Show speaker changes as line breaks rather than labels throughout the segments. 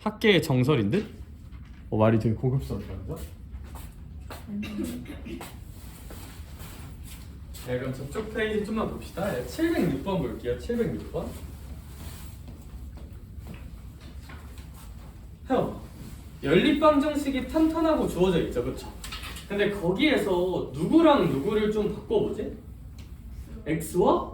학계의 정설인 듯? 말이 되게 고급스럽다. 네, 그럼 저쪽 페이지 좀만 봅시다. 706번 볼게요. 706번. 연립방정식이 탄탄하고 주어져 있죠, 그렇죠? 근데 거기에서 누구랑 누구를 좀 바꿔보지? x와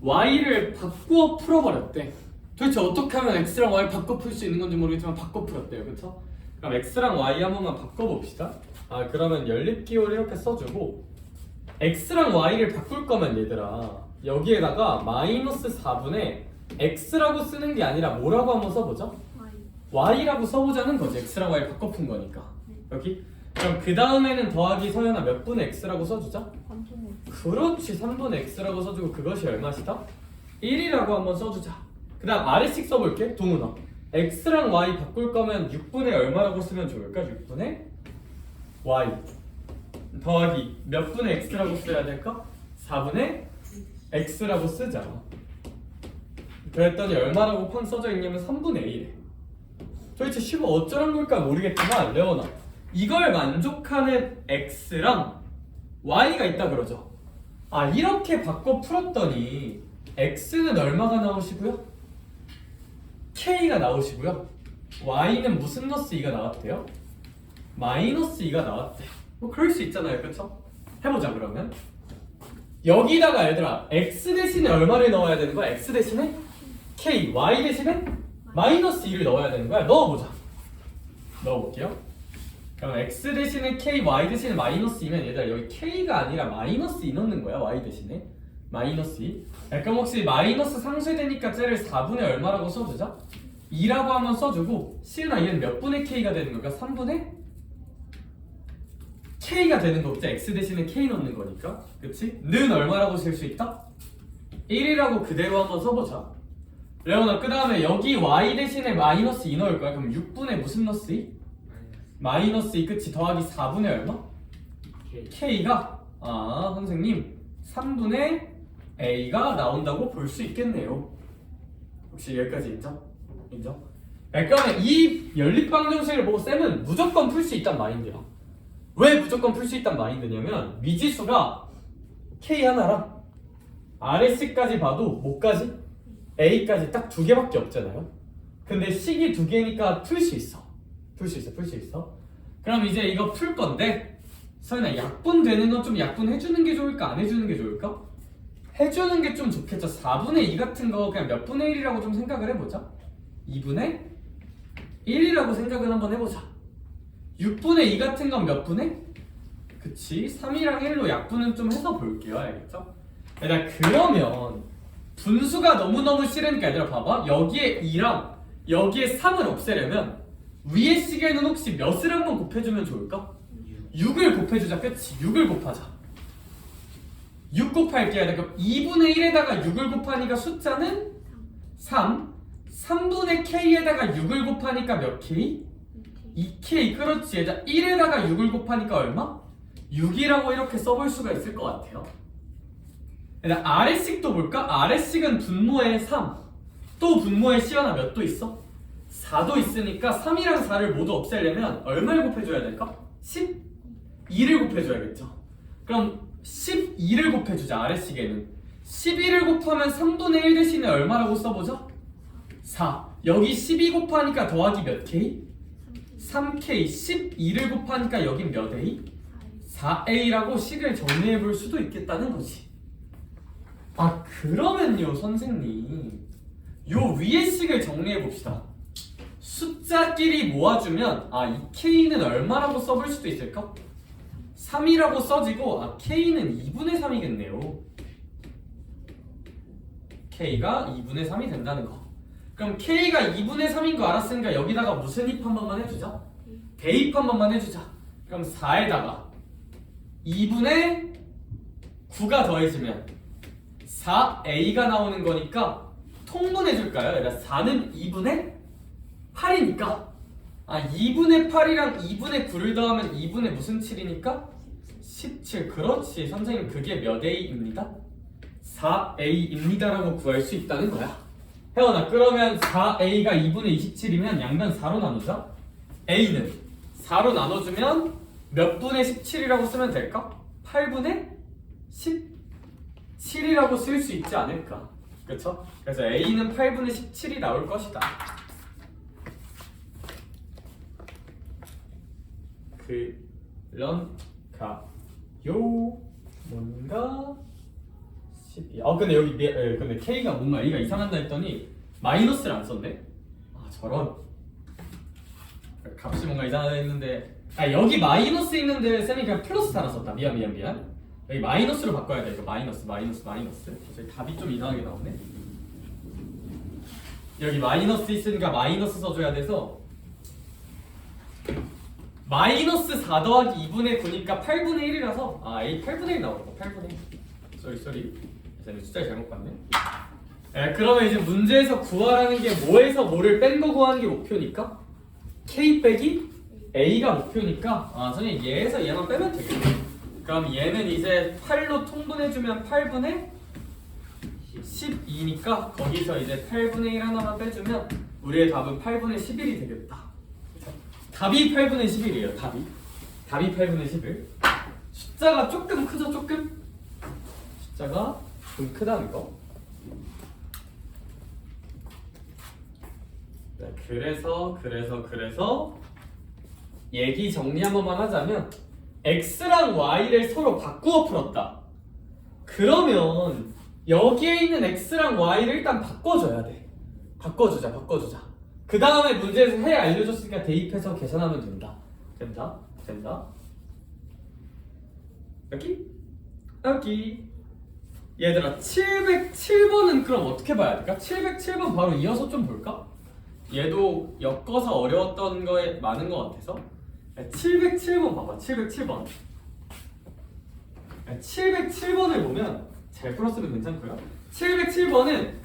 y를 바꾸어 풀어버렸대. 도대체 어떻게 하면 x랑 y 바꿔 풀 수 있는 건지 모르겠지만 바꿔 풀었대요, 그렇죠? 그럼 x랑 y 한 번만 바꿔봅시다. 그러면 연립기호를 이렇게 써주고 x랑 y를 바꿀 거면 얘들아 여기에다가 마이너스 4분의 x라고 쓰는 게 아니라 뭐라고 한번 써보자? y라고 써보자는 거지. x랑 y를 바꿔 푼 거니까. 여기? 그럼 그 다음에는 더하기 서연아 몇 분의 x라고 써주자? 그렇지, 3분의 x라고 써주고 그것이 얼마시다? 1이라고 한번 써주자. 그 다음 아래씩 써볼게. 동훈아, x랑 y 바꿀 거면 6분의 얼마라고 쓰면 좋을까? 6분의 y 더하기 몇 분의 x라고 써야 될까? 4분의 x라고 쓰자. 그랬더니 얼마라고 팡 써져 있냐면 3분의 1에. 도대체 15 어쩌란 걸까 모르겠지만 레오나, 이걸 만족하는 x랑 y가 있다 그러죠. 이렇게 바꿔 풀었더니 x는 얼마가 나오시고요? k가 나오시고요. y는 무슨 너스 2가 나왔대요? 마이너스 2가 나왔대요. 뭐 그럴 수 있잖아요, 그쵸? 해보자. 그러면 여기다가 얘들아 x 대신에 얼마를 넣어야 되는 거야? x 대신에 k, y 대신에 마이너스 2를 넣어야 되는 거야. 넣어보자. 넣어볼게요. 그럼 x 대신에 k, y 대신에 마이너스 2면 얘들아 여기 k가 아니라 마이너스 2 넣는 거야. y 대신에 마이너스 2. 그럼 혹시 마이너스 상쇄되니까 쟤를 4분의 얼마라고 써주자? 2라고 한번 써주고 시은아 얘는 몇 분의 k가 되는 걸까? 3분의 k가 되는 거 없지? x 대신에 k 넣는 거니까. 그치? 는 얼마라고 쓸 수 있다? 1이라고 그대로 한번 써보자. 레오나 그 다음에 여기 y 대신에 마이너스 2 넣을 거야. 그럼 6분의 무슨 너스 2? 마이너스 2 그치? 더하기 4분의 얼마? k가 선생님 3분의 a가 나온다고 볼 수 있겠네요. 혹시 여기까지 인정? 인정? 그러면 이 연립방정식을 보고 쌤은 무조건 풀 수 있단 마인드야. 왜 무조건 풀 수 있단 마인드냐면 미지수가 k 하나랑 RS까지 봐도 뭐까지? A까지 딱 2개밖에 없잖아요. 근데 식이 2개니까 풀 수 있어. 풀 수 있어. 그럼 이제 이거 풀 건데 서연아 약분 되는 건 좀 약분 해주는 게 좋을까? 안 해주는 게 좋을까? 해주는 게 좀 좋겠죠. 4분의 2 같은 거 그냥 몇 분의 1이라고 좀 생각을 해보자. 2분의 1이라고 생각을 한번 해보자. 6분의 2 같은 건 몇 분의? 그치? 3이랑 1로 약분은 좀 해서 볼게요. 알겠죠? 얘들아 그러면 분수가 너무너무 싫으니까 얘들아 봐봐. 여기에 2랑 여기에 3을 없애려면 위의 식에는 혹시 몇을 한번 곱해주면 좋을까? 6을 곱해주자. 그치? 6을 곱하자. 6 곱할게요. 그럼 2분의 1에다가 6을 곱하니까 숫자는 3. 3분의 k에다가 6을 곱하니까 몇 k? 2k. 그렇지. 얘들아 1에다가 6을 곱하니까 얼마? 6이라고 이렇게 써볼 수가 있을 것 같아요. 얘들아 아래식도 볼까? 아래식은 분모에 3. 또 분모에 시연아 몇 도 있어? 4도 있으니까 3이랑 4를 모두 없애려면 얼마를 곱해줘야 될까? 12를 곱해줘야겠죠. 그럼 12를 곱해주자. 아래식에는 12를 곱하면 3분의 1 대신에 얼마라고 써보자? 4. 여기 12 곱하니까 더하기 몇 k? 3k. 12를 곱하니까 여긴 몇 a? 4a라고 식을 정리해 볼 수도 있겠다는 거지. 그러면요 선생님 요 위의 식을 정리해 봅시다. 숫자끼리 모아주면 이 k는 얼마라고 써볼 수도 있을까? 3이라고 써지고 k는 2분의 3이겠네요. k가 2분의 3이 된다는 거. 그럼 k가 2분의 3인 거 알았으니까 여기다가 무슨 입 한 번만 해주자? 대입 한 번만 해주자. 그럼 4에다가 2분의 9가 더해지면 4a가 나오는 거니까 통분해줄까요? 4는 2분의 8이니까 2분의 8이랑 2분의 9를 더하면 2분의 무슨 7이니까? 17. 그렇지 선생님 그게 몇 a입니다? 4a입니다 라고 구할 수 있다는 거야. 혜원아 그러면 4a가 2분의 27이면 양변 4로 나누자. a는 4로 나눠주면 몇 분의 17이라고 쓰면 될까? 8분의 17이라고 쓸 수 있지 않을까? 그쵸? 그래서 a는 8분의 17이 나올 것이다. 그런가요? 뭔가 12. 근데 여기 근데 k가 뭔가 a가 이상한다 했더니 마이너스를 안 썼네. 아 저런. 값이 뭔가 이상하다 했는데 여기 마이너스 있는데 쌤이 그냥 플러스 하나 썼다. 미안. 여기 마이너스로 바꿔야 돼. 이거 마이너스. 저희 답이 좀 이상하게 나오네. 여기 마이너스 있으니까 마이너스 써줘야 돼서 마이너스 4 더하기 2분의 9니까 8분의 1이라서 A 8분의 1 나오고 8분의 1 쏘리 쌤이 숫자를 잘못 봤네. 그러면 이제 문제에서 구하라는 게 뭐에서 뭐를 뺀 거 구하는 게 목표니까 K 빼기 A가 목표니까 선생님 얘에서 얘만 빼면 되겠네. 그럼 얘는 이제 8로 통분해주면 8분의 12니까 거기서 이제 8분의 1 하나만 빼주면 우리의 답은 8분의 11이 되겠다. 답이 8분의 11이에요. 답이 8분의 11. 숫자가 조금 크죠? 숫자가 좀 크다는 거. 네, 그래서 얘기 정리 한 번만 하자면 x랑 y를 서로 바꾸어 풀었다. 그러면 여기에 있는 x랑 y를 일단 바꿔줘야 돼. 바꿔주자. 그 다음에 문제에서 해 알려줬으니까 대입해서 계산하면 된다. 여기 얘들아 707번은 그럼 어떻게 봐야 될까? 707번 바로 이어서 좀 볼까? 얘도 엮어서 어려웠던 거에 많은 것 같아서 707번 봐봐. 707번을 보면 잘 풀었으면 괜찮고요. 707번은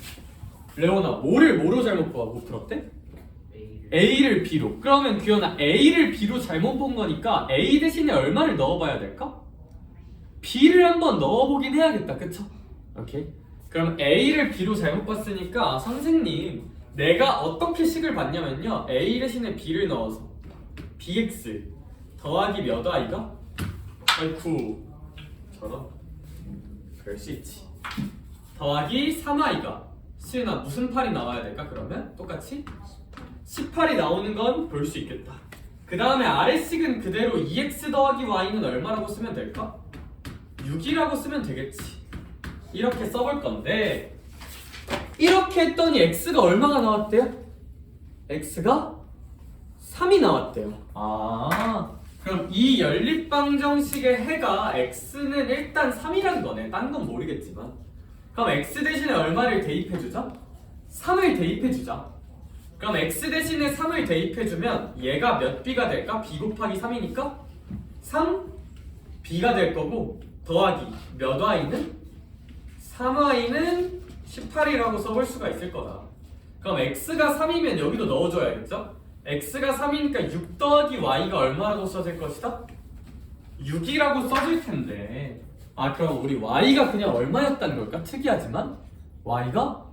레오나 뭐로 잘못 못 풀었대? A를 B로. 그러면 규현아 A를 B로 잘못 본 거니까 A 대신에 얼마를 넣어봐야 될까? B를 한번 넣어보긴 해야겠다. 그쵸? 오케이. 그럼 A를 B로 잘못 봤으니까 선생님 내가 어떻게 식을 봤냐면요 A 대신에 B를 넣어서 BX 더하기 몇 I가? 9 저런 그럴 수 있지. 더하기 3I가 시은아 무슨 8이 나와야 될까? 그러면 똑같이 18이 나오는 건 볼 수 있겠다. 그 다음에 아래식은 그대로 2x 더하기 y는 얼마라고 쓰면 될까? 6이라고 쓰면 되겠지. 이렇게 써볼 건데 이렇게 했더니 x가 얼마가 나왔대요? x가 3이 나왔대요. 그럼 이 연립방정식의 해가 x는 일단 3이란 거네. 딴 건 모르겠지만 그럼 x 대신에 얼마를 대입해주자? 3을 대입해주자. 그럼 x 대신에 3을 대입해주면 얘가 몇 b가 될까? b 곱하기 3이니까 3b가 될 거고 더하기 몇 y는? 3y는 18이라고 써볼 수가 있을 거다. 그럼 x가 3이면 여기도 넣어줘야겠죠? x가 3이니까 6 더하기 y가 얼마라고 써질 것이다? 6이라고 써질 텐데 그럼 우리 y가 그냥 얼마였다는 걸까? 특이하지만 y가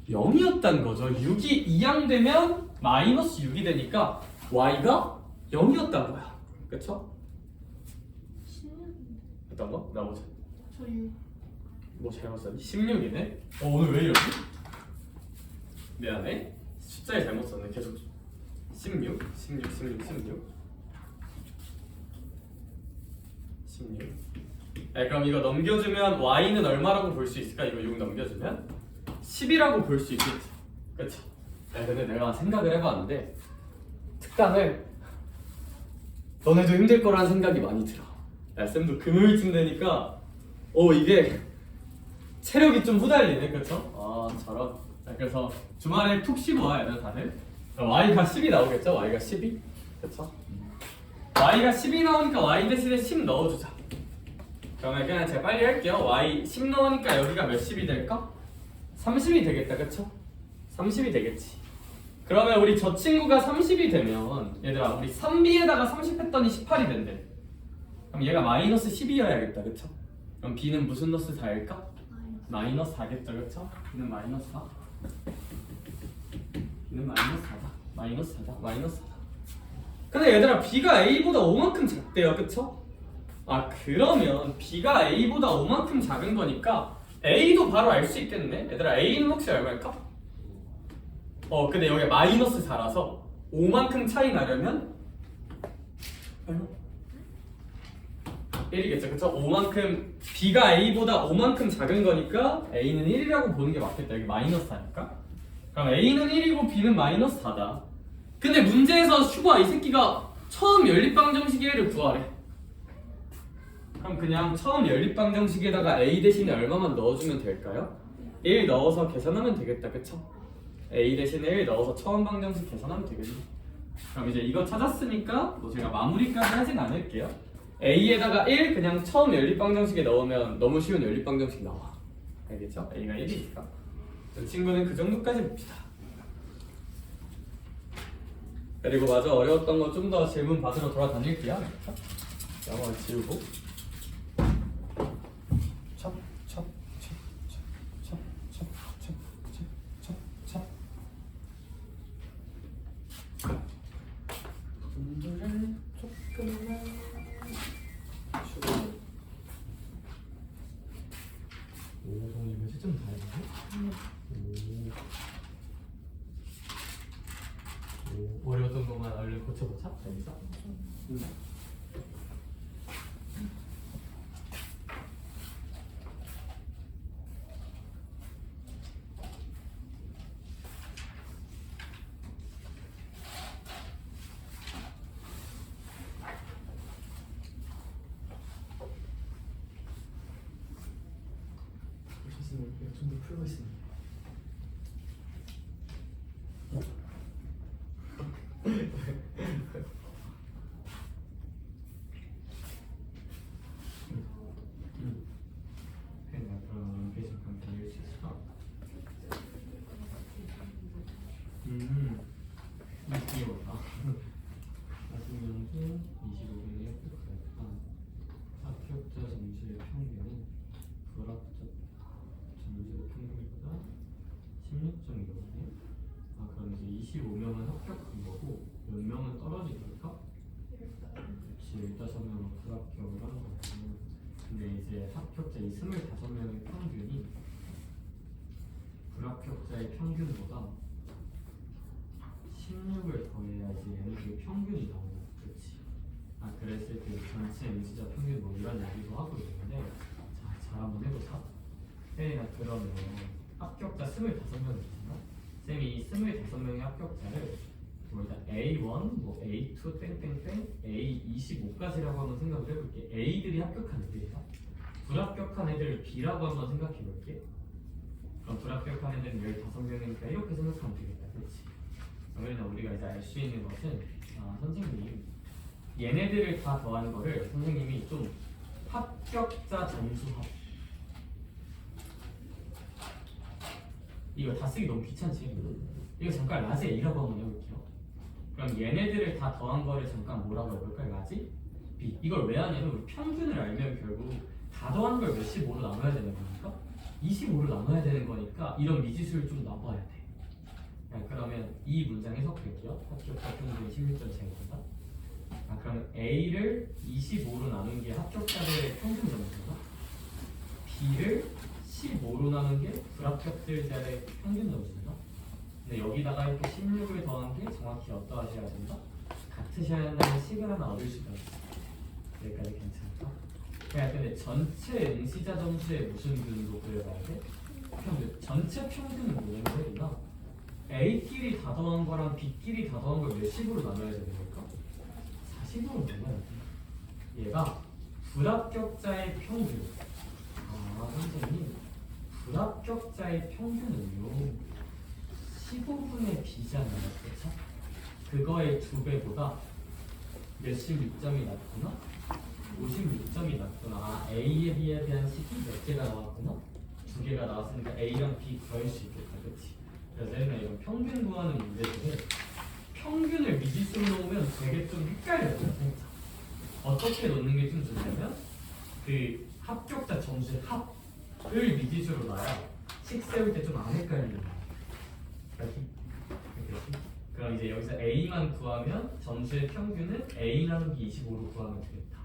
0이었다는 거죠. 6이 2양 되면 마이너스 6이 되니까 y가 0이었다는 거야. 그쵸? 16인데 어떤 거? 나보자.
저 6.
뭐 잘못 썼니? 16이네? 오늘 왜 이러지? 미안해. 숫자에 잘못 썼네. 계속 16 그럼 이거 넘겨주면 y는 얼마라고 볼 수 있을까? 이거 6 넘겨주면 10이라고 볼 수 있겠지. 그쵸? 근데 내가 생각을 해봤는데 특강을 너네도 힘들 거라는 생각이 많이 들어. 쌤도 금요일쯤 되니까 이게 체력이 좀 후달리네. 그쵸? 저런. 그래서 주말에 툭 쉬고 와야 돼 다들. y가 10이 나오겠죠? y가 12? 그쵸? y가 10이 나오니까 y 대신에 10 넣어주자. 그러면 그냥 제가 빨리 할게요. y 10 넣으니까 여기가 몇 10이 될까? 30이 되겠다. 그쵸? 30이 되겠지. 그러면 우리 저 친구가 30이 되면 얘들아 우리 3b에다가 30 했더니 18이 된대. 그럼 얘가 마이너스 10이어야겠다. 그쵸? 그럼 b는 무슨 너스 4일까? 마이너스 4겠죠. 그쵸? b는 마이너스 4. B는 마이너스 4다. 마이너스 4다. 마이너스 4다. 근데 얘들아 B가 A보다 5만큼 작대요. 그쵸? 아 그러면 B가 A보다 5만큼 작은 거니까 A도 바로 알 수 있겠네. 얘들아 A는 혹시 얼마일까? 근데 여기 마이너스 4라서 5만큼 차이 나려면 얼마? 1이겠죠. 그쵸? 5만큼 B가 A보다 5만큼 작은 거니까 A는 1이라고 보는 게 맞겠다. 여기 마이너스 4니까. 그럼 A는 1이고 B는 마이너스 4다. 근데 문제에서 슈가 이 새끼가 처음 연립방정식 1을 구하래. 그럼 그냥 처음 연립방정식에다가 A 대신에 얼마만 넣어주면 될까요? 1 넣어서 계산하면 되겠다. 그쵸? A 대신에 1 넣어서 처음 방정식 계산하면 되겠네. 그럼 이제 이거 찾았으니까 뭐 제가 마무리까지 하진 않을게요. A에다가 1 그냥 처음 연립방정식에 넣으면 너무 쉬운 연립방정식 나와. 알겠죠? A가 1이니까. 이 친구는 그 정도까지 봅시다. 그리고 마저 어려웠던 거 좀 더 질문 받으러 돌아다닐게요. 영어 지우고 분들을 조금만 주고 오, 동이 시점 다 했네? 오, 어려웠던 것만 얼른 고쳐보자. 여기서 좀더 풀고 있습니다. 그럼 계속 감탄할 수 있어. 귀여웠다. 가슴연수 25분의 합격했다. 합격자 점수의 평균은 불합격 점수의 평균보다 16.2네. 아 그럼 이제 25명은 합격한 거고 몇 명은 떨어진 걸까? 그렇지 15명은 불합격을 한 거고. 근데 이제 합격자 이 25명의 평균이 불합격자의 평균보다 16을 더해야지 얘네들의 평균이 나오는 거. 그렇지. 아 그랬을 때 전체 응시자 평균 뭐 이런 얘기도 하고 있는데 잘 한번 해보자. 혜인아 그러면 합격자 25명 있잖아. 쌤이 이 25명의 합격자를 뭐 일단 A1, 뭐 A2 땡땡땡 A25까지라고 한번 생각을 해볼게. A들이 합격한 애들이야. 불합격한 애들을 B라고 한번 생각해볼게. 그럼 불합격한 애들은 15명이니까 이렇게 생각하면 되겠다. 그렇지. 그러면 우리가 이제 알 수 있는 것은 선생님이 얘네들을 다 더하는 거를 선생님이 좀 합격자 점수합 이거 다 쓰기 너무 귀찮지? 이거 잠깐 라지 A라고 한번 해볼게요. 그럼 얘네들을 다 더한 거를 잠깐 뭐라고 해볼까요? 라지 B. 이걸 왜 하냐면 우리 평균을 알면 결국 다 더한 걸 몇십 5로 나눠야 되는 거니까 25로 나눠야 되는 거니까 이런 미지수를 좀 나눠야 돼. 그러면 이 문장 해석할게요. 합격자 평균이 16.4입니다. 그러면 A를 25로 나눈 게 합격자들의 평균 점수다. B를 15로 나눈 게 불합격자들의 평균 점수다. 근데 여기다가 이렇게 16을 더한 게 정확히 어떠하셔야 된다? 같으셔야 한다는 식을 하나 얻을 수가 있어. 여기까지 괜찮을까? 근데 전체 응시자 점수의 무슨 균으로 그려봐야 돼? 평균. 전체 평균은 뭐냐면 우리가 A끼리 다 더한 거랑 B끼리 다 더한 걸 몇십으로 나눠야 되는 걸까? 40으로 나눠야 돼. 얘가 불합격자의 평균. 선생님 불합격자의 평균은요 15분의 B잖아요. 그쵸? 그거의 2배보다 몇십 6점이 낮구나? 56점이 낮구나. A에 B에 대한 식이 몇 개가 나왔구나? 2개가 나왔으니까 A랑 B 구할 수 있겠다. 그치? 그래서 옛날에 이런 평균 구하는 문제들은 평균을 미지수로 놓으면 되게 좀 헷갈려요. 진짜. 어떻게 놓는 게 좀 좋냐면 그 합격자 점수의 합을 미지수로 놔야 식 세울 때 좀 안 헷갈리는 거야. 그럼 이제 여기서 A만 구하면 점수의 평균은 A 나누기 25로 구하면 되겠다.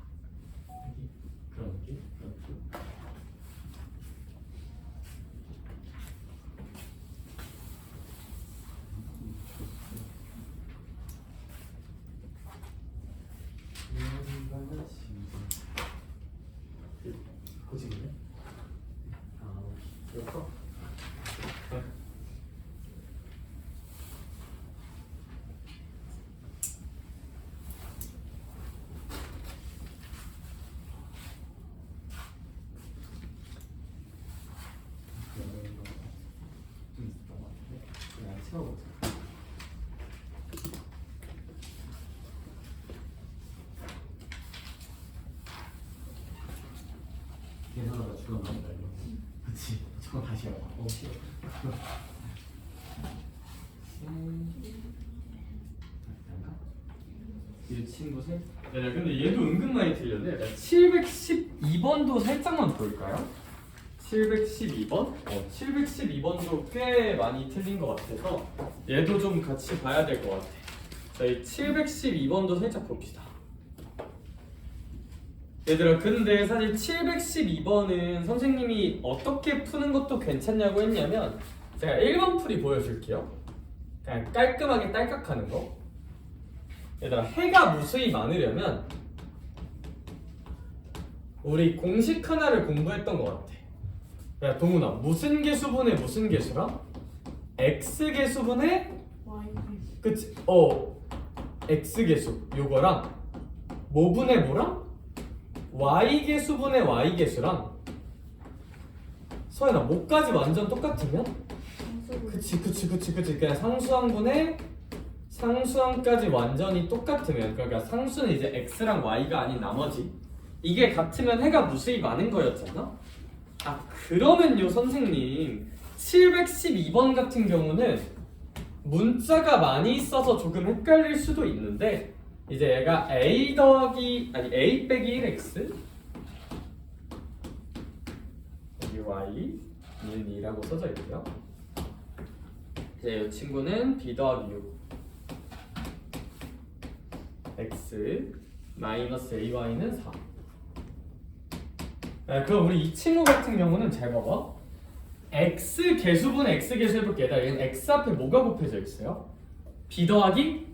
그런 느낌? 고치겠네? 아, 이거 채워보자. 계산하다 죽어난다 이거. 그치? 저거 다시 해봐. 싫어. 이 친구 색. 야, 근데 얘도 은근 많이 틀렸네. 712번도 살짝만 볼까요? 712번? 712번도 꽤 많이 틀린 것 같아서 얘도 좀 같이 봐야 될 것 같아. 저희 712번도 살짝 봅시다. 얘들아, 근데 사실 712번은 선생님이 어떻게 푸는 것도 괜찮냐고 했냐면 제가 1번 풀이 보여줄게요. 그냥 깔끔하게 딸깍하는 거. 얘들아, 해가 무수히 많으려면 우리 공식 하나를 공부했던 것 같아. 야 동훈아, 무슨 개수분의 무슨 개수랑? x 개수분의 그치? x 개수 요거랑 뭐분의 뭐랑? y 개수분의 y 개수랑. 서연아, 뭐까지 완전 똑같으면? 그치 그냥 상수항분의 상수항까지 완전히 똑같으면, 그러니까 상수는 이제 x랑 y가 아닌 나머지 이게 같으면 해가 무수히 많은 거였잖아? 아, 그러면요 선생님 712번 같은 경우는 문자가 많이 있어서 조금 헷갈릴 수도 있는데 이제 얘가 a 빼기 1x 여기 y는 2라고 써져 있고요. 이제 이 친구는 b 더하기 6 x 마이너스 ay는 4. 그럼 우리 이 친구 같은 경우는 잘 봐봐. x 개수분 x 개수 해볼게. 얘는 x 앞에 뭐가 곱해져 있어요? b 더하기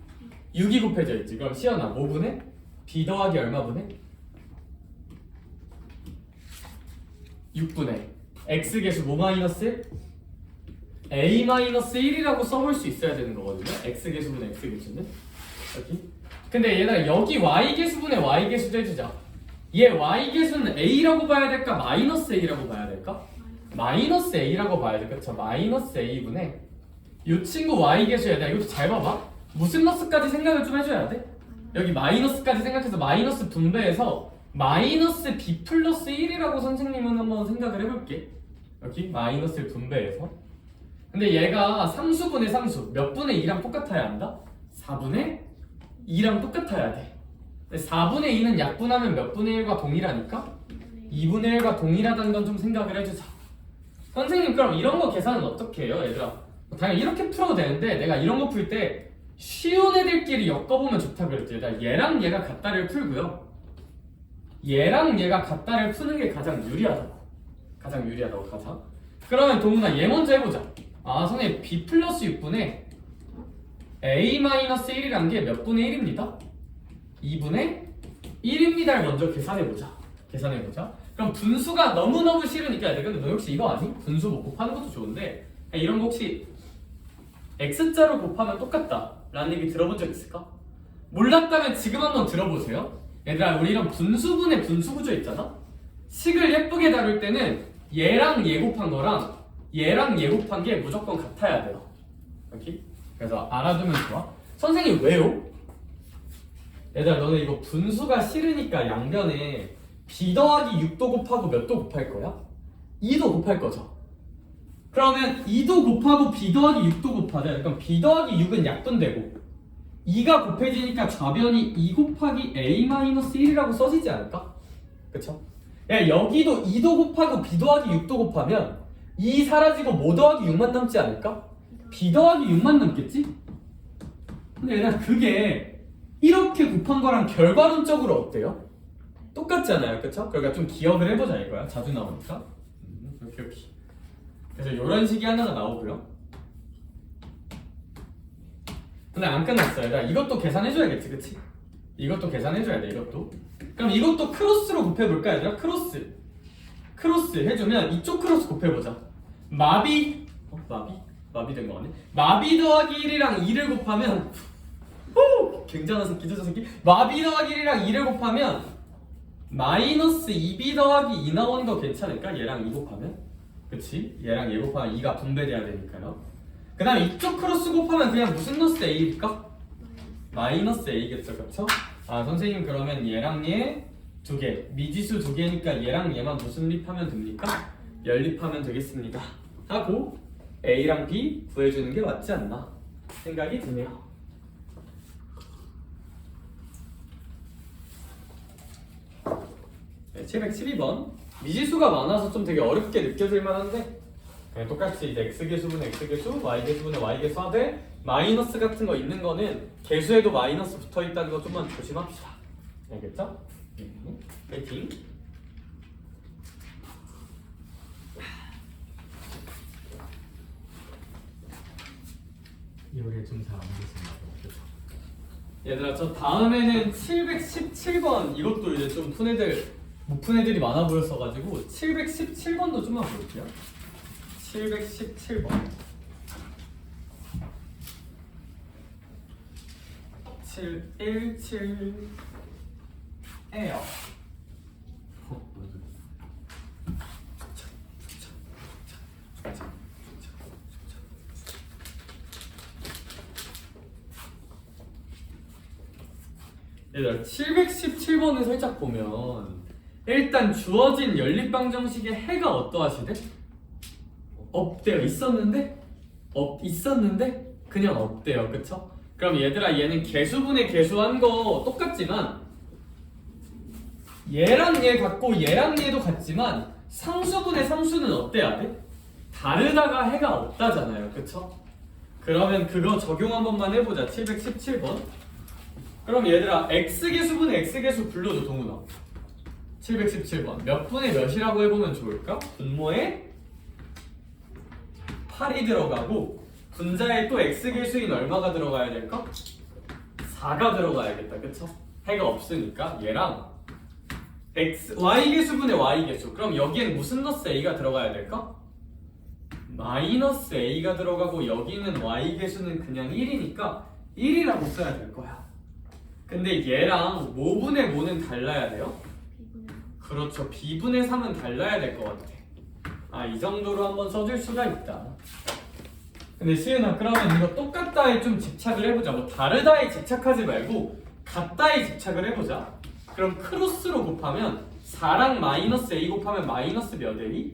6이 곱해져 있지. 그럼 시연아, 뭐 분해? b 더하기 얼마 분해? 6분해 x 개수 뭐 마이너스 1? a 마이너스 1이라고 써볼 수 있어야 되는 거거든요. x 개수분의 x 개수는 여기. 근데 얘들아, 여기 y 개수분의 y 개수도 해주자. 얘 y 개수는 a라고 봐야 될까 마이너스 a라고 봐야 될까? 마이너스 a라고 봐야 돼. 그쵸? 마이너스 a분의 이 친구 y 개수야. 내가 이것도 잘 봐봐. 무슨 너스까지 생각을 좀 해줘야 돼. 여기 마이너스까지 생각해서 마이너스 분배해서 마이너스 b 플러스 1이라고 선생님은 한번 생각을 해볼게. 여기 마이너스를 분배해서. 근데 얘가 상수분의 상수 몇 분의 2랑 똑같아야 한다? 4분의 2랑 똑같아야 돼. 4분의 2는 약분하면 몇 분의 1과 동일하니까 2분의 1과 동일하다는 건 좀 생각을 해주자. 선생님, 그럼 이런 거 계산은 어떻게 해요 얘들아? 당연히 이렇게 풀어도 되는데 내가 이런 거 풀 때 쉬운 애들끼리 엮어보면 좋다 그랬지. 얘랑 얘가 같다를 풀고요, 얘랑 얘가 같다를 푸는 게 가장 유리하다고. 가장. 그러면 동훈아, 얘 먼저 해보자. 아 선생님, b 플러스 6분의 a 마이너스 1이란 게 몇 분의 1입니다? 2분의 1입니다를 먼저 계산해보자. 그럼 분수가 너무너무 싫으니까. 근데 너 혹시 이거 아니? 분수 뭐 곱하는 것도 좋은데 이런 거 혹시 x자로 곱하면 똑같다 라는 얘기 들어본 적 있을까? 몰랐다면 지금 한번 들어보세요. 얘들아, 우리 이런 분수분의 분수구조 있잖아? 식을 예쁘게 다룰 때는 얘랑 얘 곱한 거랑 얘랑 얘 곱한 게 무조건 같아야 돼요. 오케이? 그래서 알아두면 좋아. 선생님, 왜요? 얘들아, 너네 이거 분수가 싫으니까 양변에 b 더하기 6도 곱하고 몇 도 곱할 거야? 2도 곱할 거죠. 그러면 2도 곱하고 b 더하기 6도 곱하자. 그럼 b 더하기 6은 약분되고 2가 곱해지니까 좌변이 2 곱하기 a-1이라고 써지지 않을까? 그쵸? 야, 여기도 2도 곱하고 b 더하기 6도 곱하면 2 사라지고 뭐 더하기 6만 남지 않을까? b 더하기 6만 남겠지? 근데 얘들아 그게 이렇게 곱한 거랑 결과론적으로 어때요? 똑같잖아요, 그쵸? 그러니까 좀 기억을 해보자 이거야. 자주 나오니까. 오케이. 그래서 이런 식이 하나가 나오고요. 근데 안 끝났어요. 나 이것도 계산해줘야겠지, 그치? 이것도 계산해줘야 돼, 이것도. 그럼 이것도 크로스로 곱해볼까, 얘들아? 크로스 해주면 이쪽 크로스 곱해보자. 마비 된 거 같네. 마비 더하기 1이랑 2를 곱하면 굉장한 새끼죠, 저 새끼. 마비 더하기 1이랑 2를 곱하면 마이너스 2b 더하기 2 나오는 거 괜찮을까? 얘랑 2 곱하면? 그치? 얘랑 얘 곱하면 2가 분배돼야 되니까요. 그 다음에 이쪽 크로스 곱하면 그냥 무슨 노스 a일까? 마이너스 a겠죠, 그쵸? 아 선생님 그러면 얘랑 얘 두 개, 미지수 두 개니까 얘랑 얘만 무슨 립하면 됩니까? 연립하면 되겠습니다 하고 a랑 b 구해주는 게 맞지 않나 생각이 드네요. 네, 712번 미지수가 많아서 좀 되게 어렵게 느껴질 만한데 네, 똑같이 이제 x계수분의 x계수, y계수분의 y계수 하되 마이너스 같은 거 있는 거는 계수에도 마이너스 붙어 있다는 거 좀만 조심합시다. 알겠죠? 파이팅! 이게 좀 잘 안 되겠습니다. 얘들아 저 다음에는 717번 이것도 이제 좀 푼 애들 못 푼 애들이 많아 보였어가지고 717번도 좀만 볼게요. 717번 717에요. 얘들아 717번을 살짝 보면 일단 주어진 연립방정식의 해가 어떠하시대? 없대요. 있었는데? 있었는데? 그냥 없대요. 그쵸? 그럼 얘들아 얘는 개수분의 개수한 거 똑같지만 얘랑 얘 같고 얘랑 얘도 같지만 상수분의 상수는 어때야 돼? 다르다가 해가 없다잖아요. 그쵸? 그러면 그거 적용 한 번만 해보자. 717번 그럼 얘들아 x계수분의 x계수 불러줘 동훈아. 717번 몇 분의 몇이라고 해보면 좋을까? 분모에 8이 들어가고 분자에 또 x계수인 얼마가 들어가야 될까? 4가 들어가야겠다. 그쵸? 해가 없으니까 얘랑 y계수분의 y계수 그럼 여기엔 무슨 너스 a가 들어가야 될까? 마이너스 a가 들어가고 여기는 y계수는 그냥 1이니까 1이라고 써야 될 거야. 근데 얘랑 뭐분의 뭐는 달라야 돼요? 그렇죠. b분의 3은 달라야 될 것 같아. 아, 이 정도로 한번 써줄 수가 있다. 근데 시은아 그러면 이거 똑같다에 좀 집착을 해보자. 뭐 다르다에 집착하지 말고 같다에 집착을 해보자. 그럼 크로스로 곱하면 4랑 마이너스 a 곱하면 마이너스 몇 a?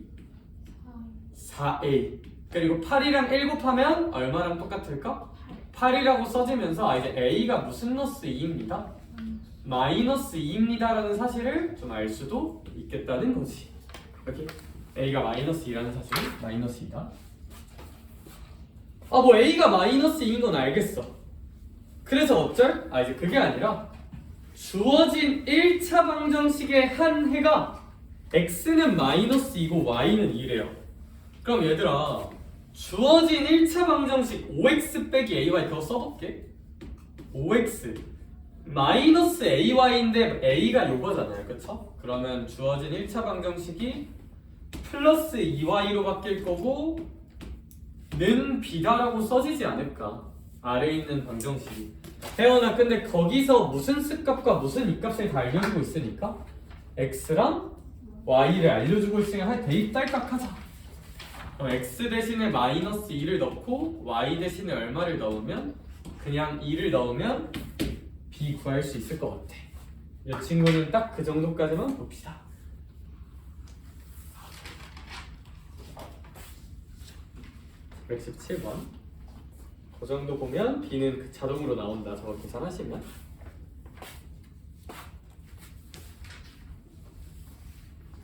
4a. 그리고 8이랑 1 곱하면 얼마랑 똑같을까? 8이라고 써지면서 이제 a가 무슨 노스 2입니다. 마이너스 2입니다 라는 사실을 좀 알 수도 있겠다는 거지. 이렇게 a가 마이너스 2라는 사실을 마이너스 2다. 아 뭐 a가 마이너스 2인 건 알겠어. 그래서 어쩔? 이제 그게 아니라 주어진 1차 방정식의 한 해가 x는 마이너스 2고 y는 2래요. 그럼 얘들아 주어진 1차 방정식 5x 빼기 ay 그거 써볼게. 5x 마이너스 ay인데 a가 요거잖아요. 그쵸? 그러면 주어진 1차 방정식이 플러스 2y로 바뀔 거고 는 b다라고 써지지 않을까? 아래에 있는 방정식이. 태연아 근데 거기서 무슨 스값과 무슨 이값을 다 알려주고 있으니까 x랑 y를 알려주고 있으니까 대입 딸깍 하자. 그럼 x 대신에 마이너스 2를 넣고 y 대신에 얼마를 넣으면 그냥 2를 넣으면 b 구할 수 있을 것 같아. 이 친구는 딱 그 정도까지만 봅시다. 117번 그 정도 보면 b는 자동으로 나온다. 저거 계산하시면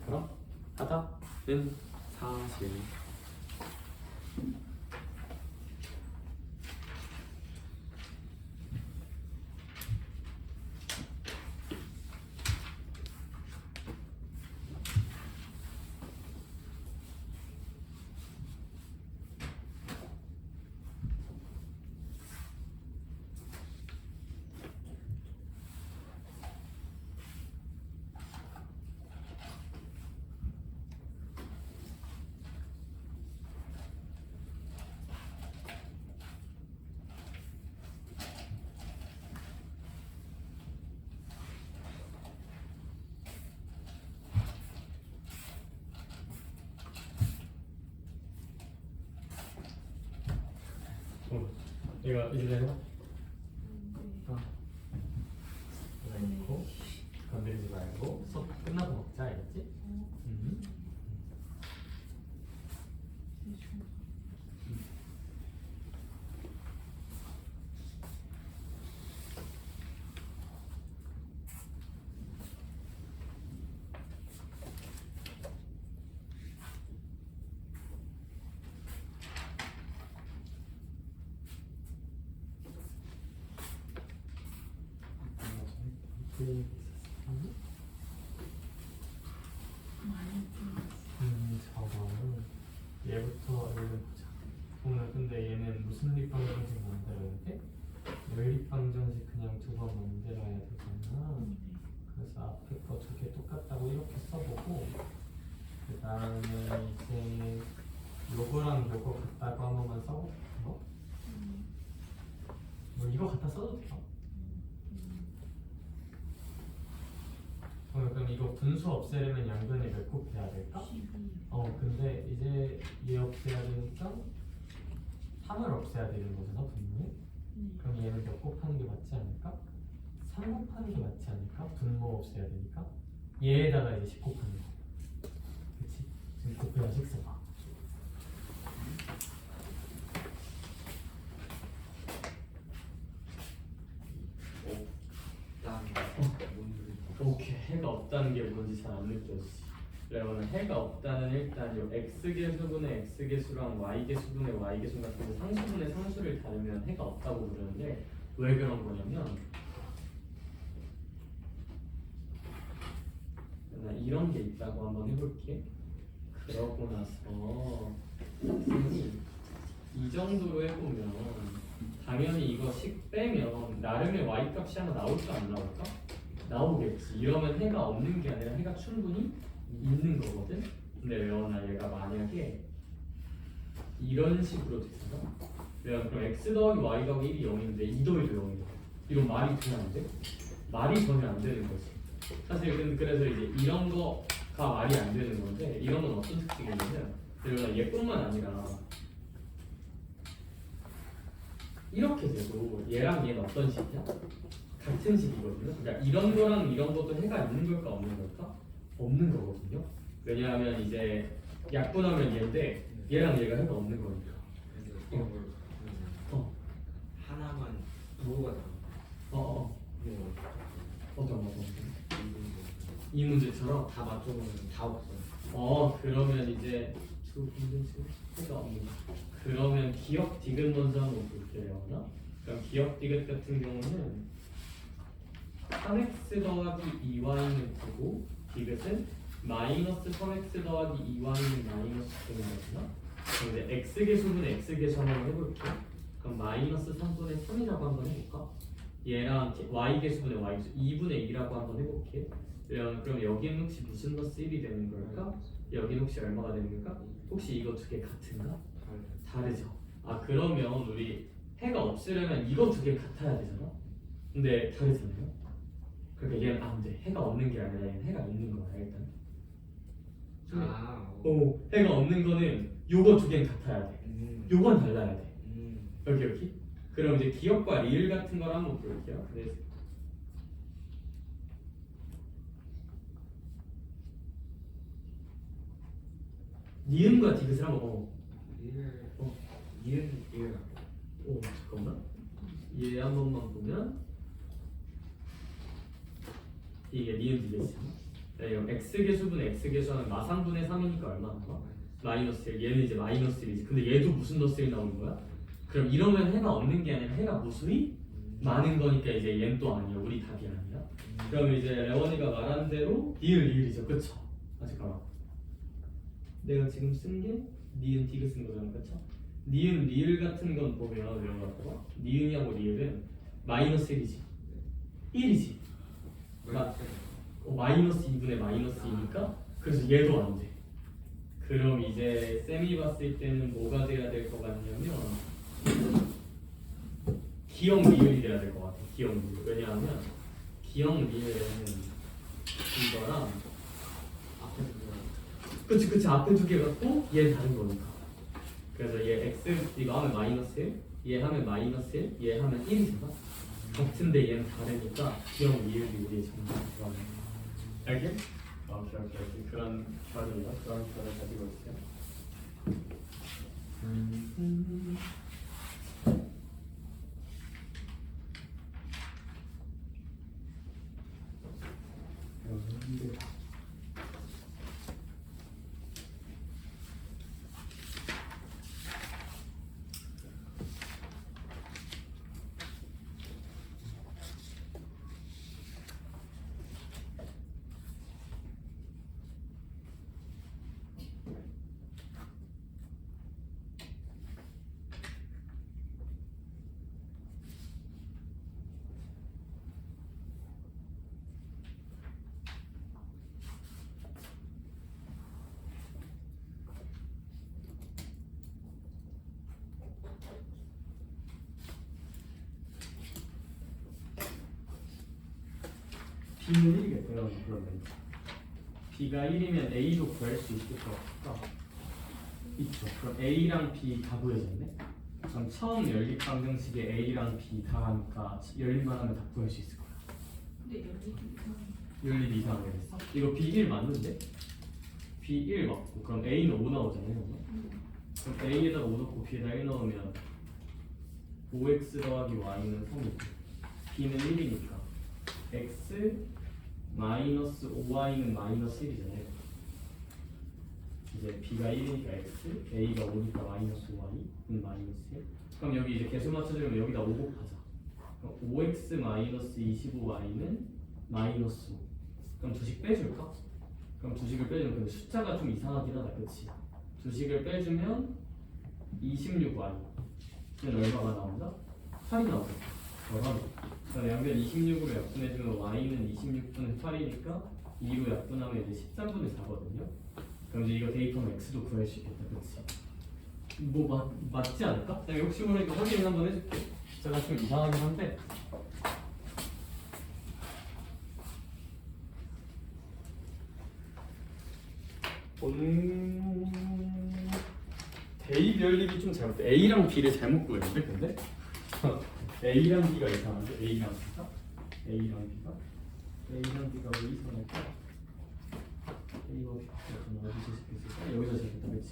그럼 하다는 사실 이거 이제 해봐. 이거 넣고 건드리지 말고 수업 끝나고 먹자, 알겠지? 저거는 얘부터 얘를 보자. 오늘 근데 얘는 무슨立方정식 만들어야 돼? 열립방정식 그냥 두 번 만들어야 되잖아. 그래서 앞에 거 두 개 똑같다고 이렇게 써보고 그 다음에 이제 요거랑 요거 같다고 한 번만 써볼까? 뭐 이거 갖다 써도 돼요. 그럼 이거 분수 없애려면 양변에 몇 곱해야 될까? 근데 이제 얘 없애야 되니까 3을 없애야 되는 거잖아, 분모에. 그럼 얘는 몇 곱하는 게 맞지 않을까? 3 곱하는 게 맞지 않을까? 분모 없애야 되니까. 얘에다가 이제 10 곱하는 거. 그치? 지금 곱해야 식 써봐. 오케이, 해가 없다는 게 뭔지 잘 안 느껴지지. 그러면 해가 없다는 일단 요 x계수분의 x계수랑 y계수분의 y계수 같은 상수분의 상수를 다루면 해가 없다고 부르는데 왜 그런 거냐면 나 이런 게 있다고 한번 해볼게. 그러고 나서 이 정도로 해보면 당연히 이거 식 빼면 나름의 y값이 하나 나올까 안 나올까? 나오겠지. 이러면 해가 없는 게 아니라 해가 충분히 있는 거거든. 근데 레오나 얘가 만약에 이런 식으로 됐어. 그럼 x 더하기 y 더하기 1이 0인데 2 더해도 0이야. 이건 말이 전혀 안 돼? 말이 전혀 안 되는 거지. 사실 그래서 이제 이런 거가 말이 안 되는 건데 이런 건 어떤 특징이냐면 레오나 얘뿐만 아니라 이렇게 돼도 얘랑 얘는 어떤 식이야? 같은 식이거든요. 그러니까 이런 거랑 이런 것도 해가 있는 걸까 없는 걸까? 없는 거거든요. 왜냐하면 이제 약분하면 얘인데 얘랑 얘가 해가 없는 거니까.
하나만 부호가 나와.
어떤 이 문제처럼
다 맞춰보면 다 없어.
그러면 이제 두 문제씩 해가 없는 거. 그러면 기억 디귿 먼저 한번 볼게요. 그럼 기억 디귿 같은 경우는 3x 더하기 2y는 9고 디귿은 마이너스 3x 더하기 2y는 마이너스 9는 거구나. 그럼 이제 x계수분의 x계수 한번 해볼게. 그럼 마이너스 3분의 3이라고 한번 해볼까? 얘랑 y계수분의 y계수 2분의 2라고 한번 해볼게. 그럼 여기는 혹시 무슨 더스 1이 되는 걸까? 여기는 혹시 얼마가 되는 걸까? 혹시 이거 두 개 같은가? 다르죠. 그러면 우리 해가 없으려면 이거 두 개 같아야 되잖아. 근데 다르잖아요. 그러니까 얘는 안 돼. 해가 없는 게 아니라 얘는 해가 있는 거야 일단. 해가 없는 거는 요거 두 개는 같아야 돼. 요건 달라야 돼. 여기. 그럼 이제 기억과 리을 같은 걸 한번 볼게요. 네. 니은과 디귿을 한번
니은
잠깐만. 얘 한 번만 보면 이게 니은 디귿이야. x계수분의 x계수는 마상분의 3이니까 얼마 나와? 마이너스 1. 얘는 이제 마이너스 1이지. 근데 얘도 무슨 더스 1 나오는 거야? 그럼 이러면 해가 없는 게 아니라 해가 무수히 많은 거니까 이제 얘는 또 아니야. 우리 답이 아니야. 그럼 이제 레원이가 말한 대로 니을 리을이죠. 그쵸? 잠깐만. 내가 지금 쓴 게 니은 디귿 쓴 거잖아. 그쵸? 니은 리을 같은 건 보면 이런 거 같아. 니은이하고 리을은 마이너스 1이지. 1이지. 마이너스 2분의 마이너스 2니까 그래서 얘도 안 돼. 그럼 이제 쌤이 봤을 때는 뭐가 돼야 될 것 같냐면 기억 리을이 돼야 될 것 같아. 기억 리을. 왜냐하면 기억 리을은 이거랑 그치 앞에 두 개 같고 얘는 다른 거니까. 그래서 얘 x 이거 하면 마이너스 1, 얘 하면 마이너스 1, 얘 하면 1이잖아. 같은데 얘는 다르니까 기억 이응이 우리의 정답이라는 거. 알게? 오케이. 그런 결이요. 그런 결을 가지고 있어요. B는 1이겠고요. 그러면 B가 1이면 A도 구할 수 있을 것 같다. 있죠. 그럼 A랑 B 다 구해졌네. 그럼 처음 연립 방정식에 A랑 B 다 하니까 연립만 하면 다 구할 수 있을 거야.
근데
연립 이상하게 됐어? 이거 B1 맞는데? B1 맞고 그럼 A는 5 나오잖아요. 그럼 A에다가 5 넣고 B에다 1 넣으면 5x 더하기 y는 3이고 B는 1이니까 x 마이너스 5y는 마이너스 1이잖아요. 이제 b가 1이니까 x, a가 5니까 마이너스 5y는 마이너스 1. 그럼 여기 이제 개수 맞춰주면 여기다 5 곱하자. 그럼 5x 마이너스 25y는 마이너스 5. 그럼 두식 빼줄까? 그럼 두식을 빼주면 근데 숫자가 좀 이상하긴 하다, 그치? 두식을 빼주면 26y는 얼마가 나온다? 8이 나오겠다. 그럼 양변 26으로 약분해주면 y는 26분의 8이니까 2로 약분하면 이제 13분의 4거든요. 그럼 이제 이거 대입하면 x도 구할 수 있겠다, 그렇지? 뭐 맞지 않을까? 내가 혹시 모르니까 확인 한번 해줄게. 제가 좀 이상하긴 한데. 대입 연립이 좀 잘못돼. A랑 B를 잘못 구했는데 근데 A랑 B가 이상한데 A랑 B가 왜 이상할까? A와 B가 어디서 시켰을까? 여기서 시켰다, 그렇지?